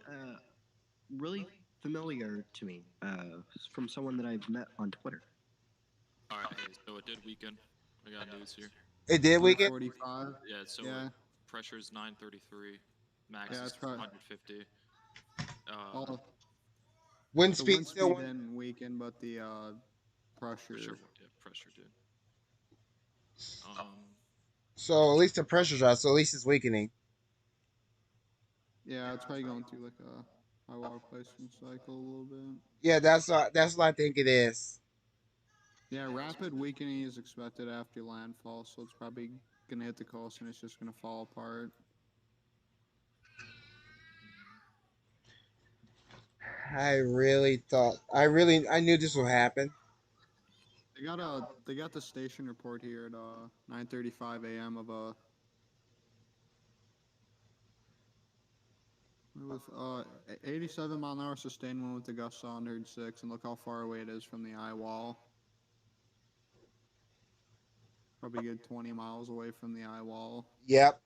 really familiar to me from someone that I've met on Twitter. Alright, hey, so it did weaken. I got news here. It did weekend. 145. Yeah, so Yeah, pressure's 933, max yeah, is it's probably 150. Uh, all Wind the speed wind still speed went. didn't weaken, but the pressure, pressure. yeah, pressure did. Um, So at least the pressure's out. So at least it's weakening. Yeah, it's probably going through like a high water placement cycle a little bit. Yeah, that's what I think it is. Yeah, rapid weakening is expected after landfall, so it's probably gonna hit the coast and it's just gonna fall apart. I knew this would happen. They got the station report here at 9:35 a.m. of a with 87 mile an hour sustained wind with the gust of 106, and look how far away it is from the eye wall. Probably good 20 miles away from the eye wall. Yep.